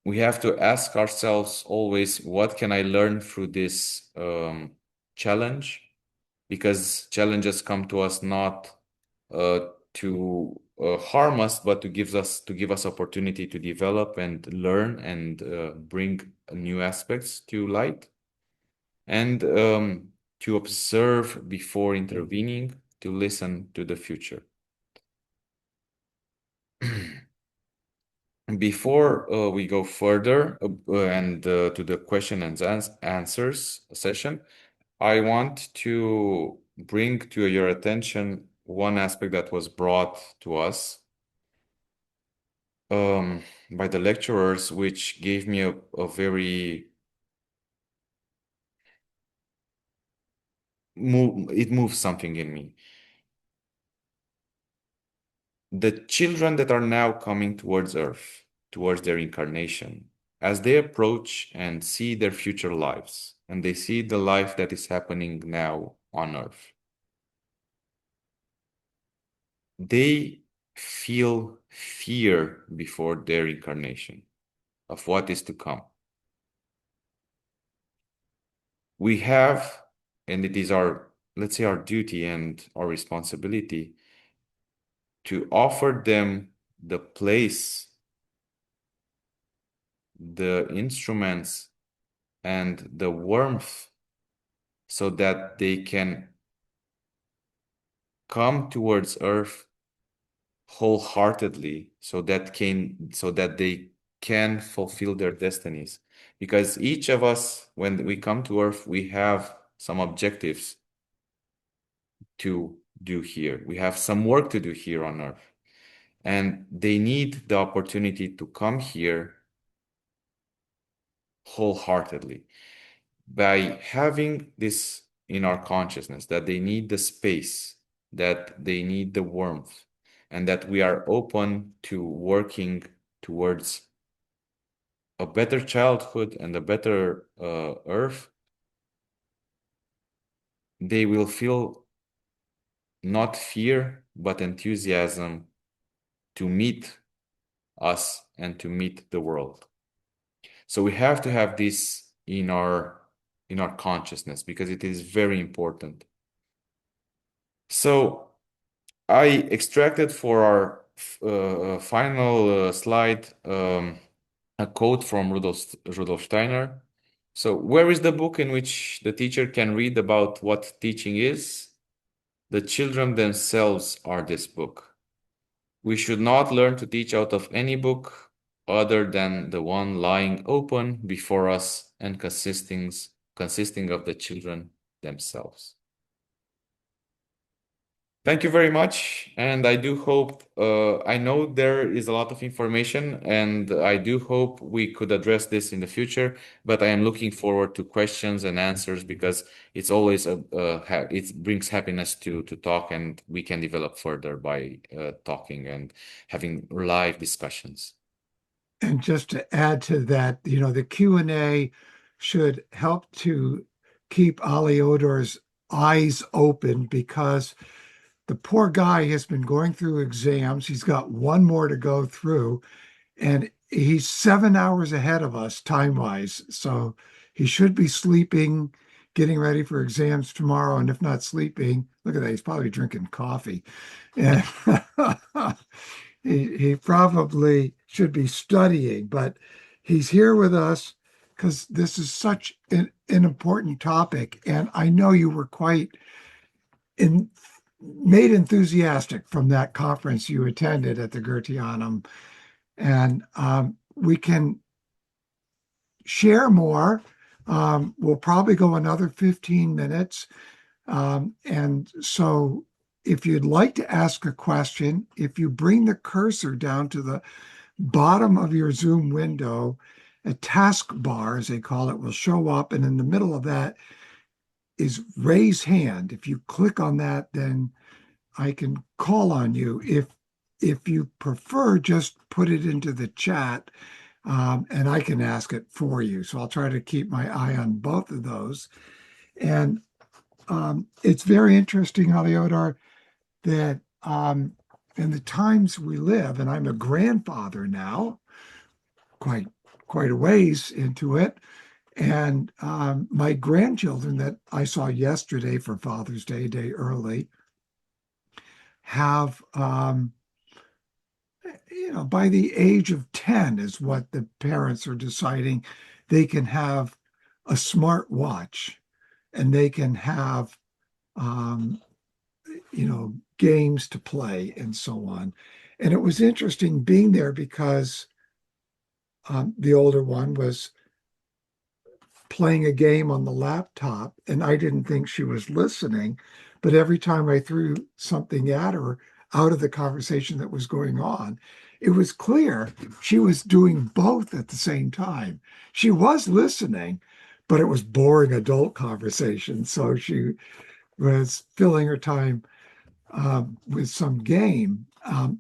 We have to ask ourselves always, what can I learn through this challenge? Because challenges come to us not to harm us, but to give us opportunity to develop and learn and bring new aspects to light, and to observe before intervening, to listen to the future. Before we go further and to the question and answers session, I want to bring to your attention one aspect that was brought to us by the lecturers, which gave me a very it moves something in me. The children that are now coming towards Earth, towards their incarnation, as they approach and see their future lives, and they see the life that is happening now on Earth, they feel fear before their incarnation of what is to come. We have, and it is our, let's say, our duty and our responsibility to offer them the place, the instruments, and the warmth so that they can come towards Earth wholeheartedly, so that they can fulfill their destinies. Because each of us, when we come to Earth, we have some objectives to do here. We have some work to do here on Earth. And they need the opportunity to come here wholeheartedly. By having this in our consciousness, that they need the space, that they need the warmth, and that we are open to working towards a better childhood and a better Earth, they will feel not fear, but enthusiasm to meet us and to meet the world. So we have to have this in our consciousness, because it is very important. So I extracted for our final slide a quote from Rudolf Steiner. So, where is the book in which the teacher can read about what teaching is? The children themselves are this book. We should not learn to teach out of any book other than the one lying open before us and consisting of the children themselves. Thank you very much. And I do hope, I know there is a lot of information, and I do hope we could address this in the future, but I am looking forward to questions and answers, because it's always it brings happiness to talk, and we can develop further by talking and having live discussions. And just to add to that, the Q&A should help to keep Aleodor's eyes open, because The poor guy has been going through exams. He's got one more to go through, and he's 7 hours ahead of us time wise. So he should be sleeping, getting ready for exams tomorrow. And if not sleeping, look at that, he's probably drinking coffee. And he probably should be studying, but he's here with us because this is such an important topic. And I know you were quite in, made enthusiastic from that conference you attended at the Goetheanum. And we can share more. We'll probably go another 15 minutes. And so if you'd like to ask a question, if you bring the cursor down to the bottom of your Zoom window, a taskbar, as they call it, will show up. And in the middle of that is raise hand. If you click on that, then I can call on you. If you prefer, just put it into the chat, and I can ask it for you. So I'll try to keep my eye on both of those. And it's very interesting, Aleodor, that in the times we live, and I'm a grandfather now, quite quite a ways into it, and my grandchildren that I saw yesterday for Father's Day, day early, have by the age of 10 is what the parents are deciding they can have a smart watch and they can have um, games to play and so on. And it was interesting being there because the older one was playing a game on the laptop, and I didn't think she was listening. But every time I threw something at her out of the conversation that was going on, it was clear she was doing both at the same time. She was listening, but it was boring adult conversation. So she was filling her time with some game.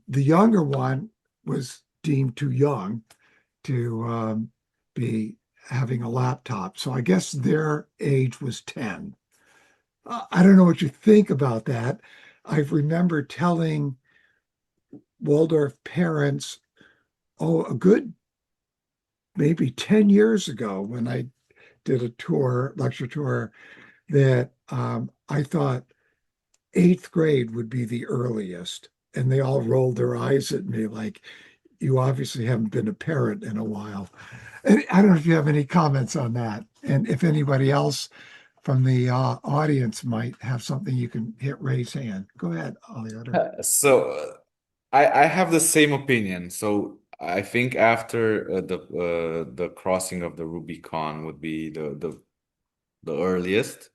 The younger one was deemed too young to be having a laptop. So I guess their age was 10. I don't know what you think about that. I remember telling Waldorf parents, oh, a good maybe 10 years ago when I did a tour, lecture tour, that I thought eighth grade would be the earliest. And they all rolled their eyes at me like, you obviously haven't been a parent in a while. And I don't know if you have any comments on that. And if anybody else from the audience might have something, you can hit raise hand. Go ahead, Aleodor. So I have the same opinion. So I think after the crossing of the Rubicon would be the earliest.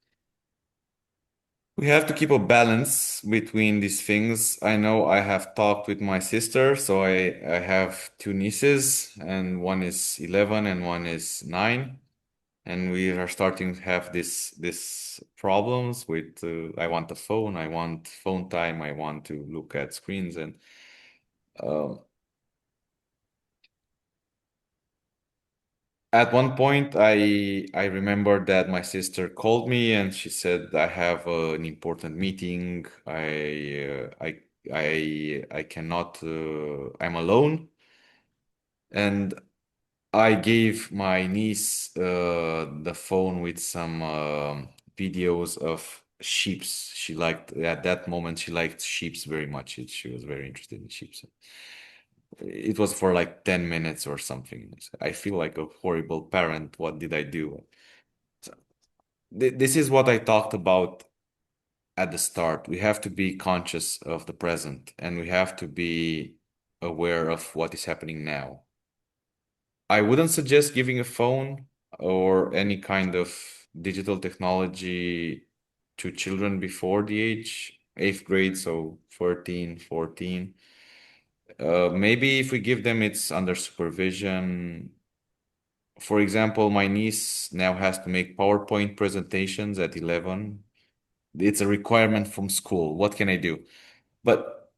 We have to keep a balance between these things. I know I have talked with my sister, so I have two nieces, and one is 11 and one is 9. And we are starting to have this problems with I want a phone, I want phone time, I want to look at screens, and um, at one point, I remember that my sister called me and she said, "I have an important meeting. I cannot. I'm alone." And I gave my niece the phone with some videos of sheeps. She liked at that moment. She liked sheeps very much. She was very interested in sheeps. It was for like 10 minutes or something. I feel like a horrible parent. What did I do? So, this is what I talked about at the start. We have to be conscious of the present and we have to be aware of what is happening now. I wouldn't suggest giving a phone or any kind of digital technology to children before the age eighth grade, so 13, 14. Maybe if we give them, it's under supervision. For example, my niece now has to make PowerPoint presentations at 11. It's a requirement from school. What can I do? But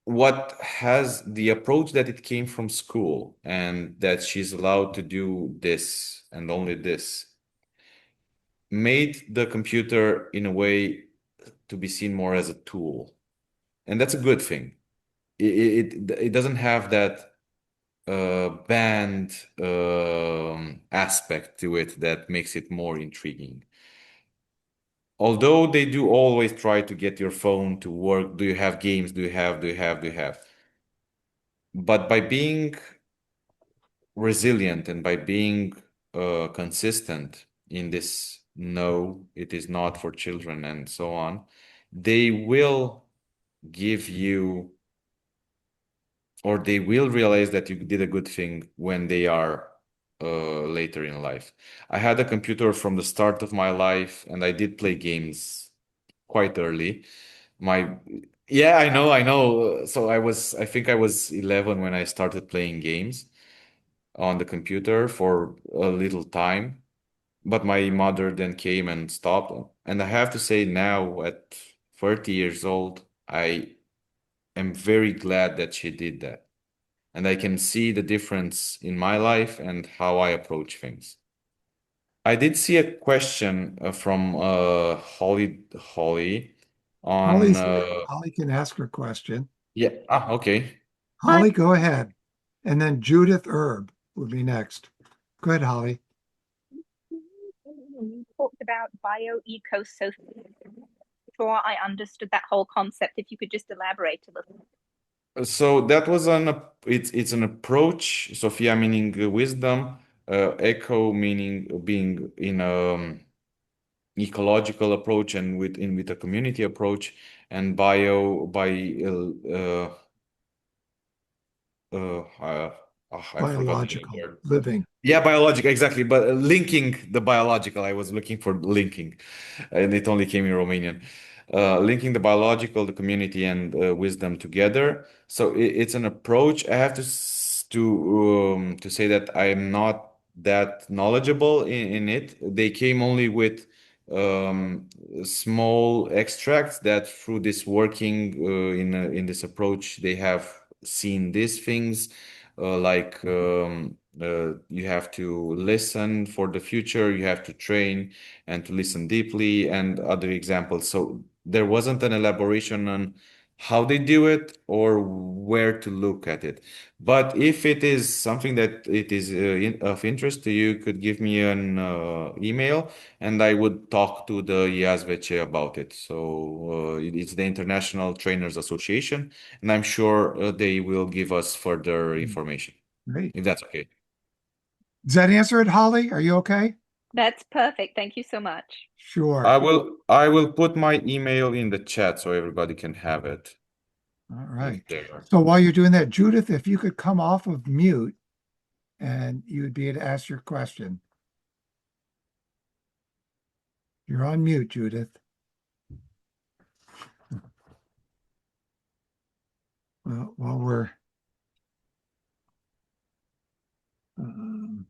what has the approach that it came from school and that she's allowed to do this and only this made the computer in a way to be seen more as a tool. and that's a good thing. It doesn't have that band aspect to it that makes it more intriguing. Although they do always try to get your phone to work, do you have games? Do you have? But by being resilient and by being consistent in this, no, it is not for children and so on, they will give you, or they will realize that you did a good thing when they are later in life. I had a computer from the start of my life, and I did play games quite early. My Yeah, I know. So I think I was 11 when I started playing games on the computer for a little time, but my mother then came and stopped. And I have to say now at 30 years old, I am very glad that she did that. And I can see the difference in my life and how I approach things. I did see a question from Holly on Holly's here. Holly can ask her question. yeah, okay. Hi. Holly, go ahead. And then Judith Erb would be next. Go ahead, Holly. You talked about bioecosocial. Before I understood that whole concept, if you could just elaborate a little. So that was it's an approach, Sophia meaning wisdom, eco meaning being in ecological approach and with a community approach, and bio by I forgot the Biological word. living. Yeah, biological, exactly. But linking the biological, I was looking for linking, and it only came in Romanian. Linking the biological, the community, and wisdom together. So it's an approach. I have to say that I am not that knowledgeable in it. They came only with um, small extracts that through this working in this approach, they have seen these things like you have to listen for the future, you have to train and to listen deeply, and other examples. So there wasn't an elaboration on how they do it or where to look at it. But if it is something that it is of interest to you, could give me an email and I would talk to the IASVC about it. So it's the International Trainers Association, and I'm sure they will give us further information, Great. if that's okay. Does that answer it, Holly? Are you okay? That's perfect. Thank you so much. Sure. I will put my email in the chat so everybody can have it All if right. they're. So while you're doing that, Judith, if you could come off of mute and you would be able to ask your question. You're on mute, Judith. Well, while we're um,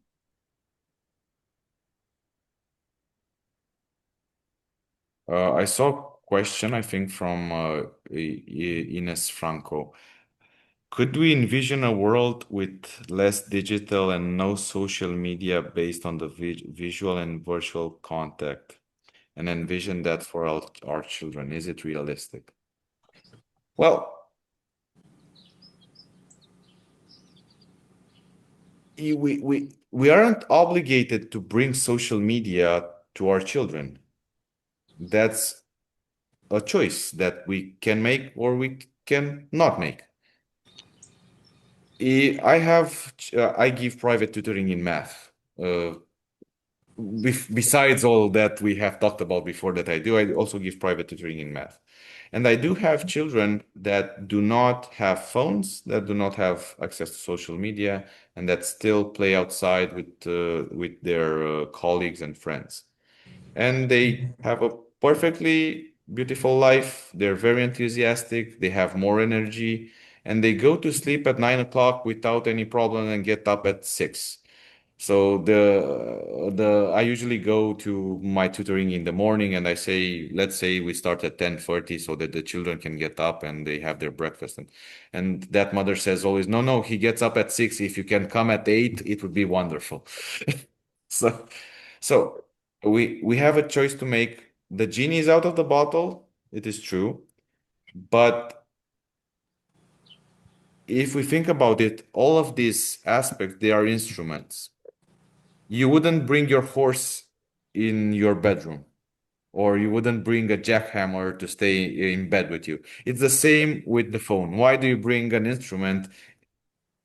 I saw a question, I think, from Ines Franco. Could we envision a world with less digital and no social media based on the visual and virtual contact, and envision that for our children? Is it realistic? Well, we aren't obligated to bring social media to our children. That's a choice that we can make or we can not make. I give private tutoring in math. Besides all that we have talked about before that I also give private tutoring in math. And I do have children that do not have phones, that do not have access to social media, and that still play outside with their colleagues and friends. And they have a perfectly beautiful life. They're very enthusiastic, they have more energy, and they go to sleep at 9 o'clock without any problem and get up at 6. So the I usually go to my tutoring in the morning and I say, let's say we start at 10:30 so that the children can get up and they have their breakfast. And that mother says always, no, no, he gets up at 6. If you can come at 8, it would be wonderful. So so we have a choice to make. The genie is out of the bottle, it is true, but if we think about it, all of these aspects, they are instruments. You wouldn't bring your horse in your bedroom, or you wouldn't bring a jackhammer to stay in bed with you. It's the same with the phone. Why do you bring an instrument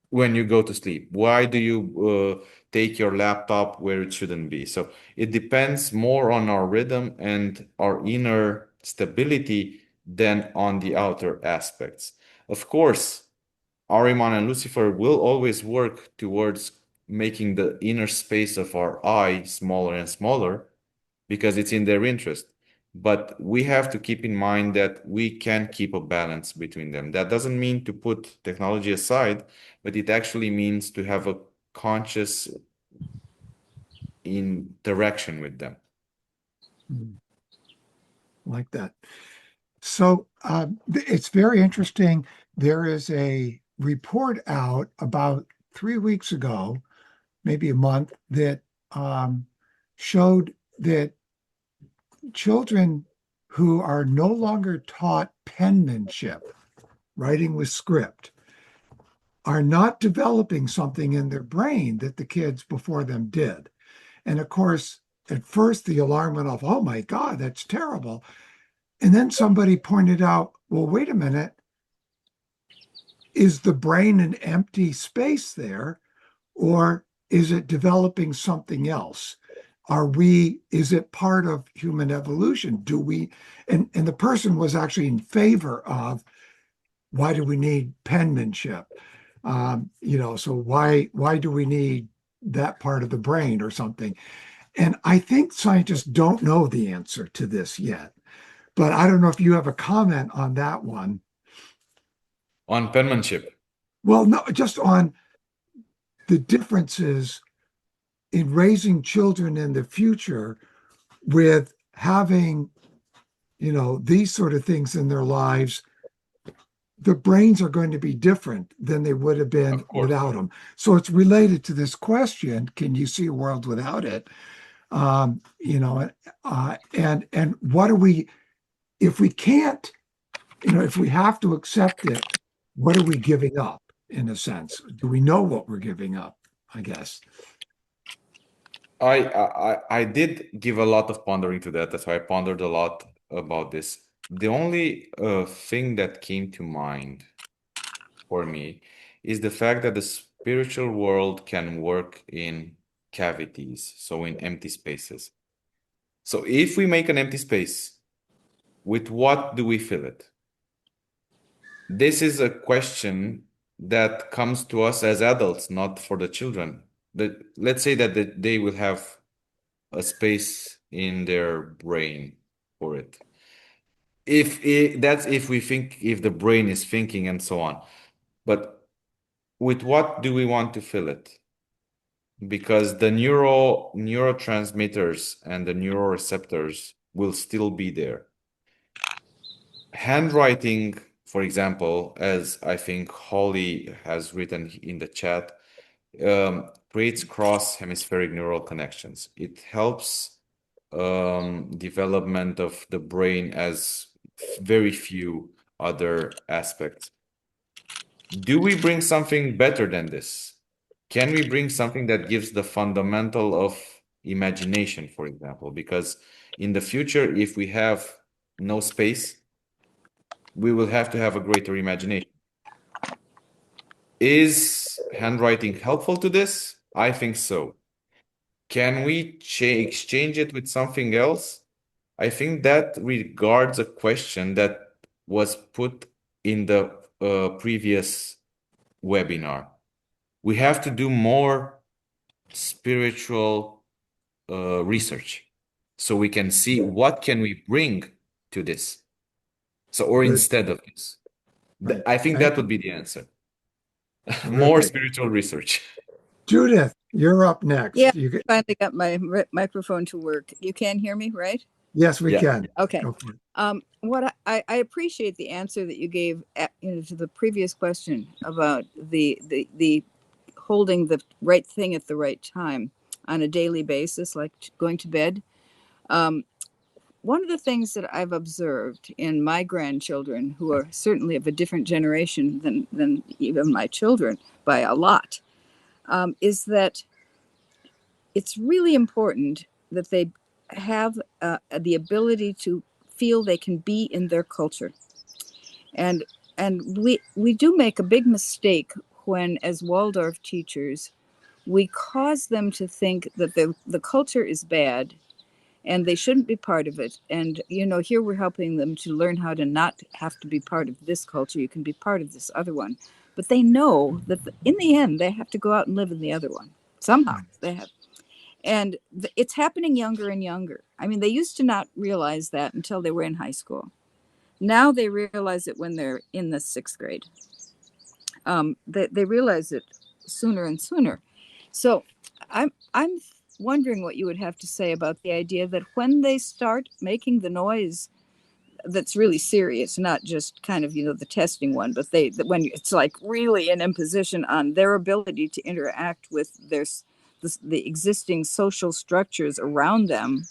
when you go to sleep? Why do you take your laptop where it shouldn't be? So it depends more on our rhythm and our inner stability than on the outer aspects. Of course, Ahriman and Lucifer will always work towards making the inner space of our eye smaller and smaller because it's in their interest. But we have to keep in mind that we can keep a balance between them. That doesn't mean to put technology aside, but it actually means to have a conscious interaction with them. Like that. So it's very interesting. There is a report out about 3 weeks ago, maybe a month, that showed that children who are no longer taught penmanship, writing with script, are not developing something in their brain that the kids before them did. And of course, at first the alarm went off, oh my God, that's terrible. And then somebody pointed out, well, wait a minute. Is the brain an empty space there, or is it developing something else? Is it part of human evolution? And the person was actually in favor of, why do we need penmanship? So why do we need that part of the brain or something? And I think scientists don't know the answer to this yet. But I don't know if you have a comment on that one. On penmanship. Well, no, just on the differences in raising children in the future with having, these sort of things in their lives. The brains are going to be different than they would have been without them. So it's related to this question: can you see a world without it? And what do we, if we can't, if we have to accept it, what are we giving up, in a sense? Do we know what we're giving up, I guess? I did give a lot of pondering to that. That's why I pondered a lot about this. The only thing that came to mind for me is the fact that the spiritual world can work in cavities, so in empty spaces. So if we make an empty space, with what do we fill it? This is a question that comes to us as adults, not for the children. Let's say that they will have a space in their brain for it. That's if we think, if the brain is thinking and so on. But with what do we want to fill it? Because the neurotransmitters and the neuroreceptors will still be there. Handwriting, for example, as I think Holly has written in the chat, creates cross-hemispheric neural connections. It helps development of the brain as very few other aspects. Do we bring something better than this? Can we bring something that gives the fundamental of imagination, for example? Because in the future, if we have no space, we will have to have a greater imagination. Is handwriting helpful to this? I think so. Can we exchange it with something else? I think that regards a question that was put in the previous webinar. We have to do more spiritual research so we can see what can we bring to this. So, or instead of this. Right. I think that would be the answer. Terrific. More spiritual research. Judith, you're up next. Yeah, finally got my microphone to work. You can hear me, right? Yes, we can. Okay. Go for it. What I appreciate the answer that you gave to the previous question about the holding the right thing at the right time on a daily basis, like going to bed. one of the things that I've observed in my grandchildren, who are certainly of a different generation than even my children by a lot, is that it's really important that they have the ability to feel they can be in their culture. And we do make a big mistake when, as Waldorf teachers, we cause them to think that the culture is bad and they shouldn't be part of it. And, you know, here we're helping them to learn how to not have to be part of this culture. You can be part of this other one. But they know that in the end, they have to go out and live in the other one. Somehow they have. And it's happening younger and younger. I mean, they used to not realize that until they were in high school. Now they realize it when they're in the sixth grade. They realize it sooner and sooner. So I'm wondering what you would have to say about the idea that when they start making the noise that's really serious, not just kind of, you know, the testing one, but when it's like really an imposition on their ability to interact with the existing social structures around them,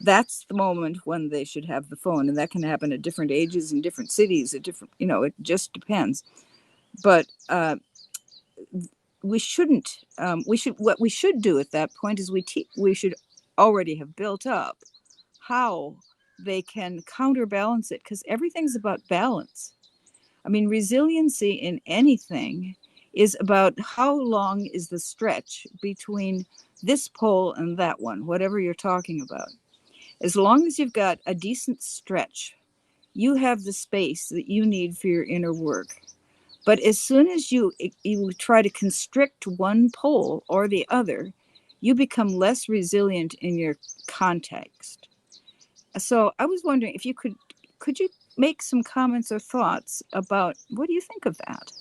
that's the moment when they should have the phone. And that can happen at different ages in different cities, at different, you know, it just depends. But we shouldn't. What we should do at that point is we should already have built up how they can counterbalance it, because everything's about balance. I mean, resiliency in anything is about how long is the stretch between this pole and that one, whatever you're talking about. As long as you've got a decent stretch, you have the space that you need for your inner work. But as soon as you try to constrict one pole or the other, you become less resilient in your context. So I was wondering if you could you make some comments or thoughts about what do you think of that?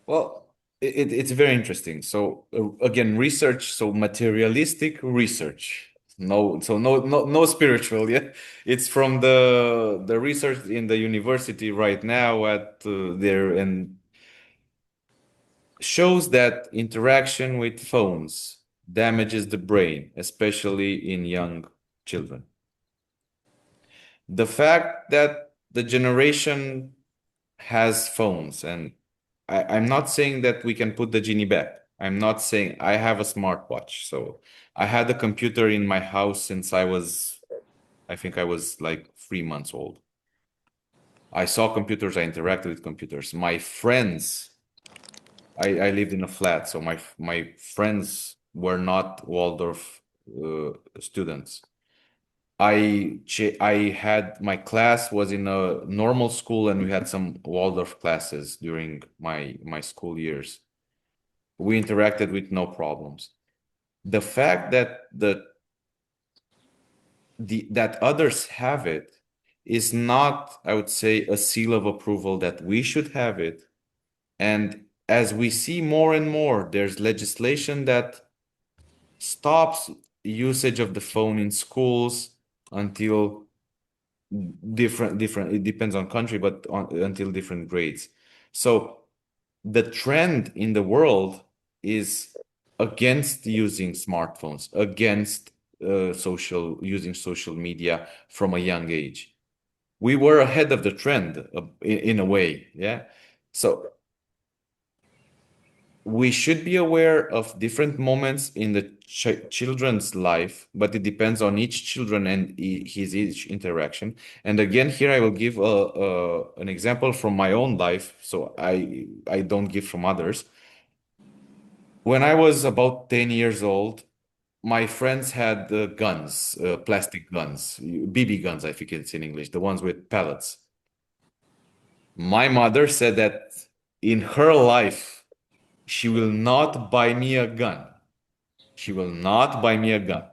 Well, it's very interesting. So again, research, so materialistic research. No spiritual, yeah. It's from the research in the university right now at there, and shows that interaction with phones damages the brain, especially in young children. The fact that the generation has phones, and I'm not saying that we can put the genie back. I'm not saying I have a smartwatch. So I had a computer in my house since I think I was like 3 months old. I saw computers, I interacted with computers. My friends, I lived in a flat, so my friends were not Waldorf students. I had my class was in a normal school, and we had some Waldorf classes during my school years. We interacted with no problems. The fact that that others have it is not, I would say, a seal of approval that we should have it. And as we see more and more, there's legislation that stops usage of the phone in schools until different, it depends on country, but until different grades. So the trend in the world is against using smartphones, against using social media from a young age. We were ahead of the trend in a way, yeah. So we should be aware of different moments in the children's life, but it depends on each children and each interaction. And again, here I will give an example from my own life, so I don't give from others. When I was about 10 years old, my friends had guns, plastic guns, BB guns, I think it's in English, the ones with pellets. My mother said that in her life, she will not buy me a gun. She will not buy me a gun.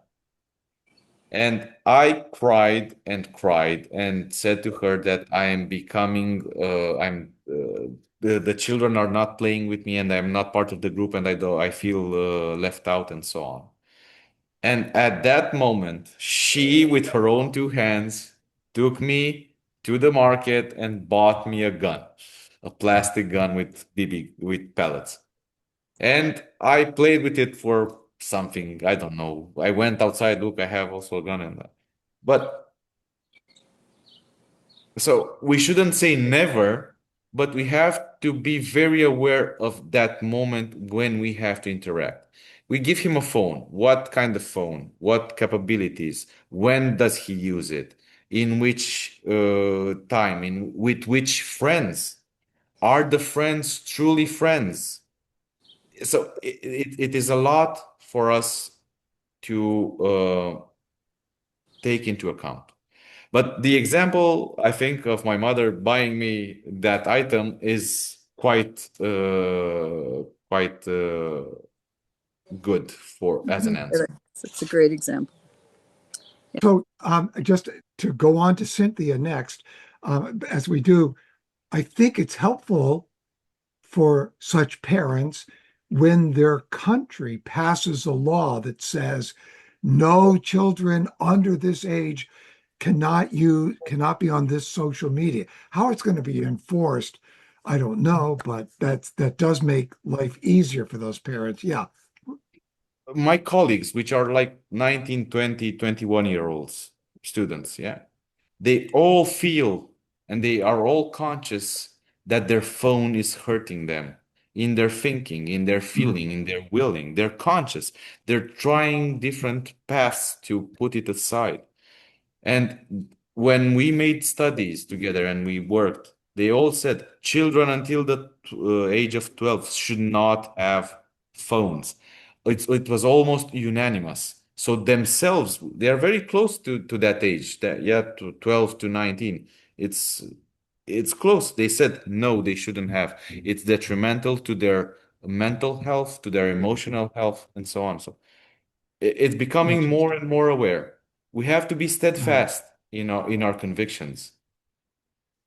And I cried and cried and said to her that I am becoming, the children are not playing with me, and I'm not part of the group, and I feel left out, and so on. And at that moment, she, with her own two hands, took me to the market and bought me a gun, a plastic gun with with pellets. And I played with it for something, I don't know. I went outside, look, I have also a gun, and But so we shouldn't say never, but we have to be very aware of that moment when we have to interact. We give him a phone. What kind of phone? What capabilities? When does he use it? In which time? In with which friends? Are the friends truly friends? So it is a lot for us to take into account. But the example, I think, of my mother buying me that item is quite good for as an answer. It's a great example. So just to go on to Cynthia next, as we do, I think it's helpful for such parents when their country passes a law that says no children under this age cannot be on this social media. How it's going to be enforced, I don't know, but that does make life easier for those parents. Yeah. My colleagues, which are like 19, 20, 21-year-olds, students, yeah, they all feel and they are all conscious that their phone is hurting them in their thinking, in their feeling, in their willing. They're conscious. They're trying different paths to put it aside. And when we made studies together and we worked, they all said children until the age of 12 should not have phones. It was almost unanimous. So themselves, they are very close to that age, that yeah, to 12 to 19. It's it's close. They said no, they shouldn't have. It's detrimental to their mental health, to their emotional health, and so on. So it's becoming more and more aware. We have to be steadfast in our convictions,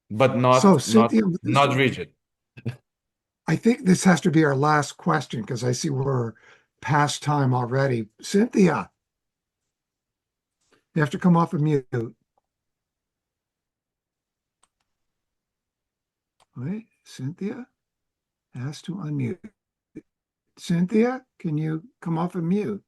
but So not not Cynthia, not rigid. I think this has to be our last question because I see we're past time already. Cynthia, you have to come off of mute. Wait, Cynthia has to unmute. Cynthia, can you come off of mute?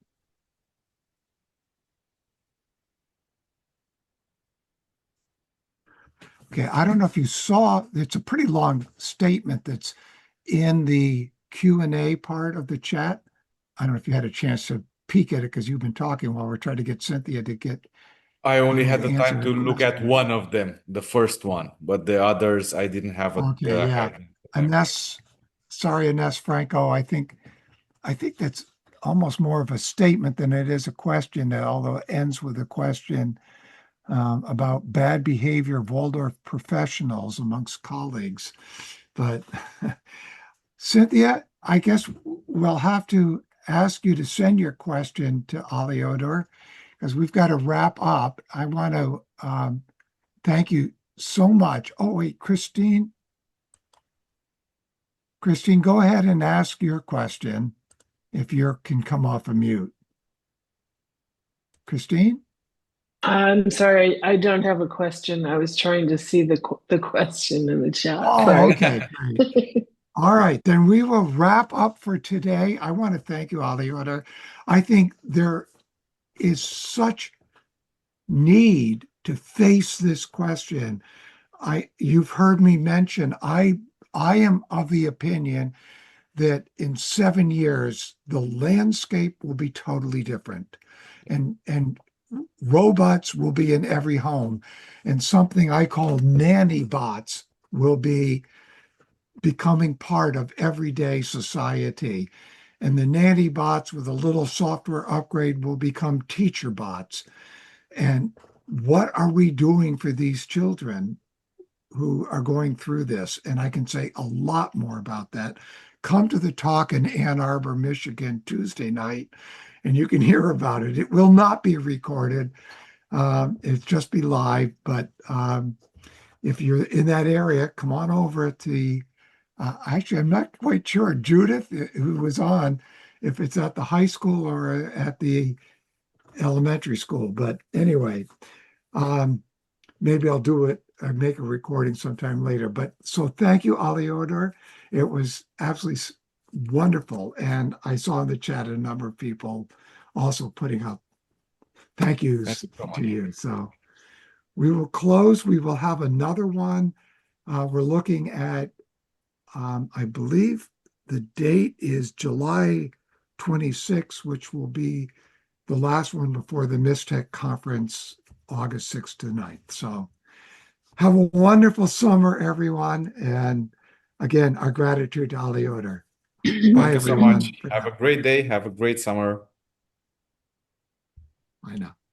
Okay, I don't know if you saw, it's a pretty long statement that's in the Q&A part of the chat. I don't know if you had a chance to peek at it because you've been talking while we're trying to get Cynthia to get I only to had the answer time her to look at question. one of them, the first one, but the others I didn't have Okay, yeah. Ines, sorry, Ines Franco, I think that's almost more of a statement than it is a question, although it ends with a question about bad behavior of Waldorf professionals amongst colleagues. But Cynthia, I guess we'll have to ask you to send your question to Aleodor because we've got to wrap up. I want to thank you so much. Oh, wait, Christine, go ahead and ask your question if you can come off of mute. Christine? I'm sorry, I don't have a question. I was trying to see the question in the chat. Oh, Sorry. okay, great. All right, then we will wrap up for today. I want to thank you, Aleodor. I think there is such need to face this question. You've heard me mention I am of the opinion that in 7 years the landscape will be totally different, and robots will be in every home, and something I call nanny bots will be becoming part of everyday society. And the nanny bots with a little software upgrade will become teacher bots. And what are we doing for these children who are going through this? And I can say a lot more about that. Come to the talk in Ann Arbor, Michigan, Tuesday night, and you can hear about it. It will not be recorded. It'll just be live. But if you're in that area, come on over to the actually, I'm not quite sure, Judith, who was on, if it's at the high school or at the elementary school. But anyway, maybe I'll do it, make a recording sometime later. But so thank you, Aleodor. It was absolutely wonderful. And I saw in the chat a number of people also putting up Thank you Thank you so to much. you. So we will close. We will have another one. We're looking at, I believe the date is July 26th, which will be the last one before the Mistech conference, August 6th to 9th. So have a wonderful summer, everyone. And again, our gratitude to Aleodor. Bye, Thank you so everyone. much. Have a great day. Have a great summer. Bye now.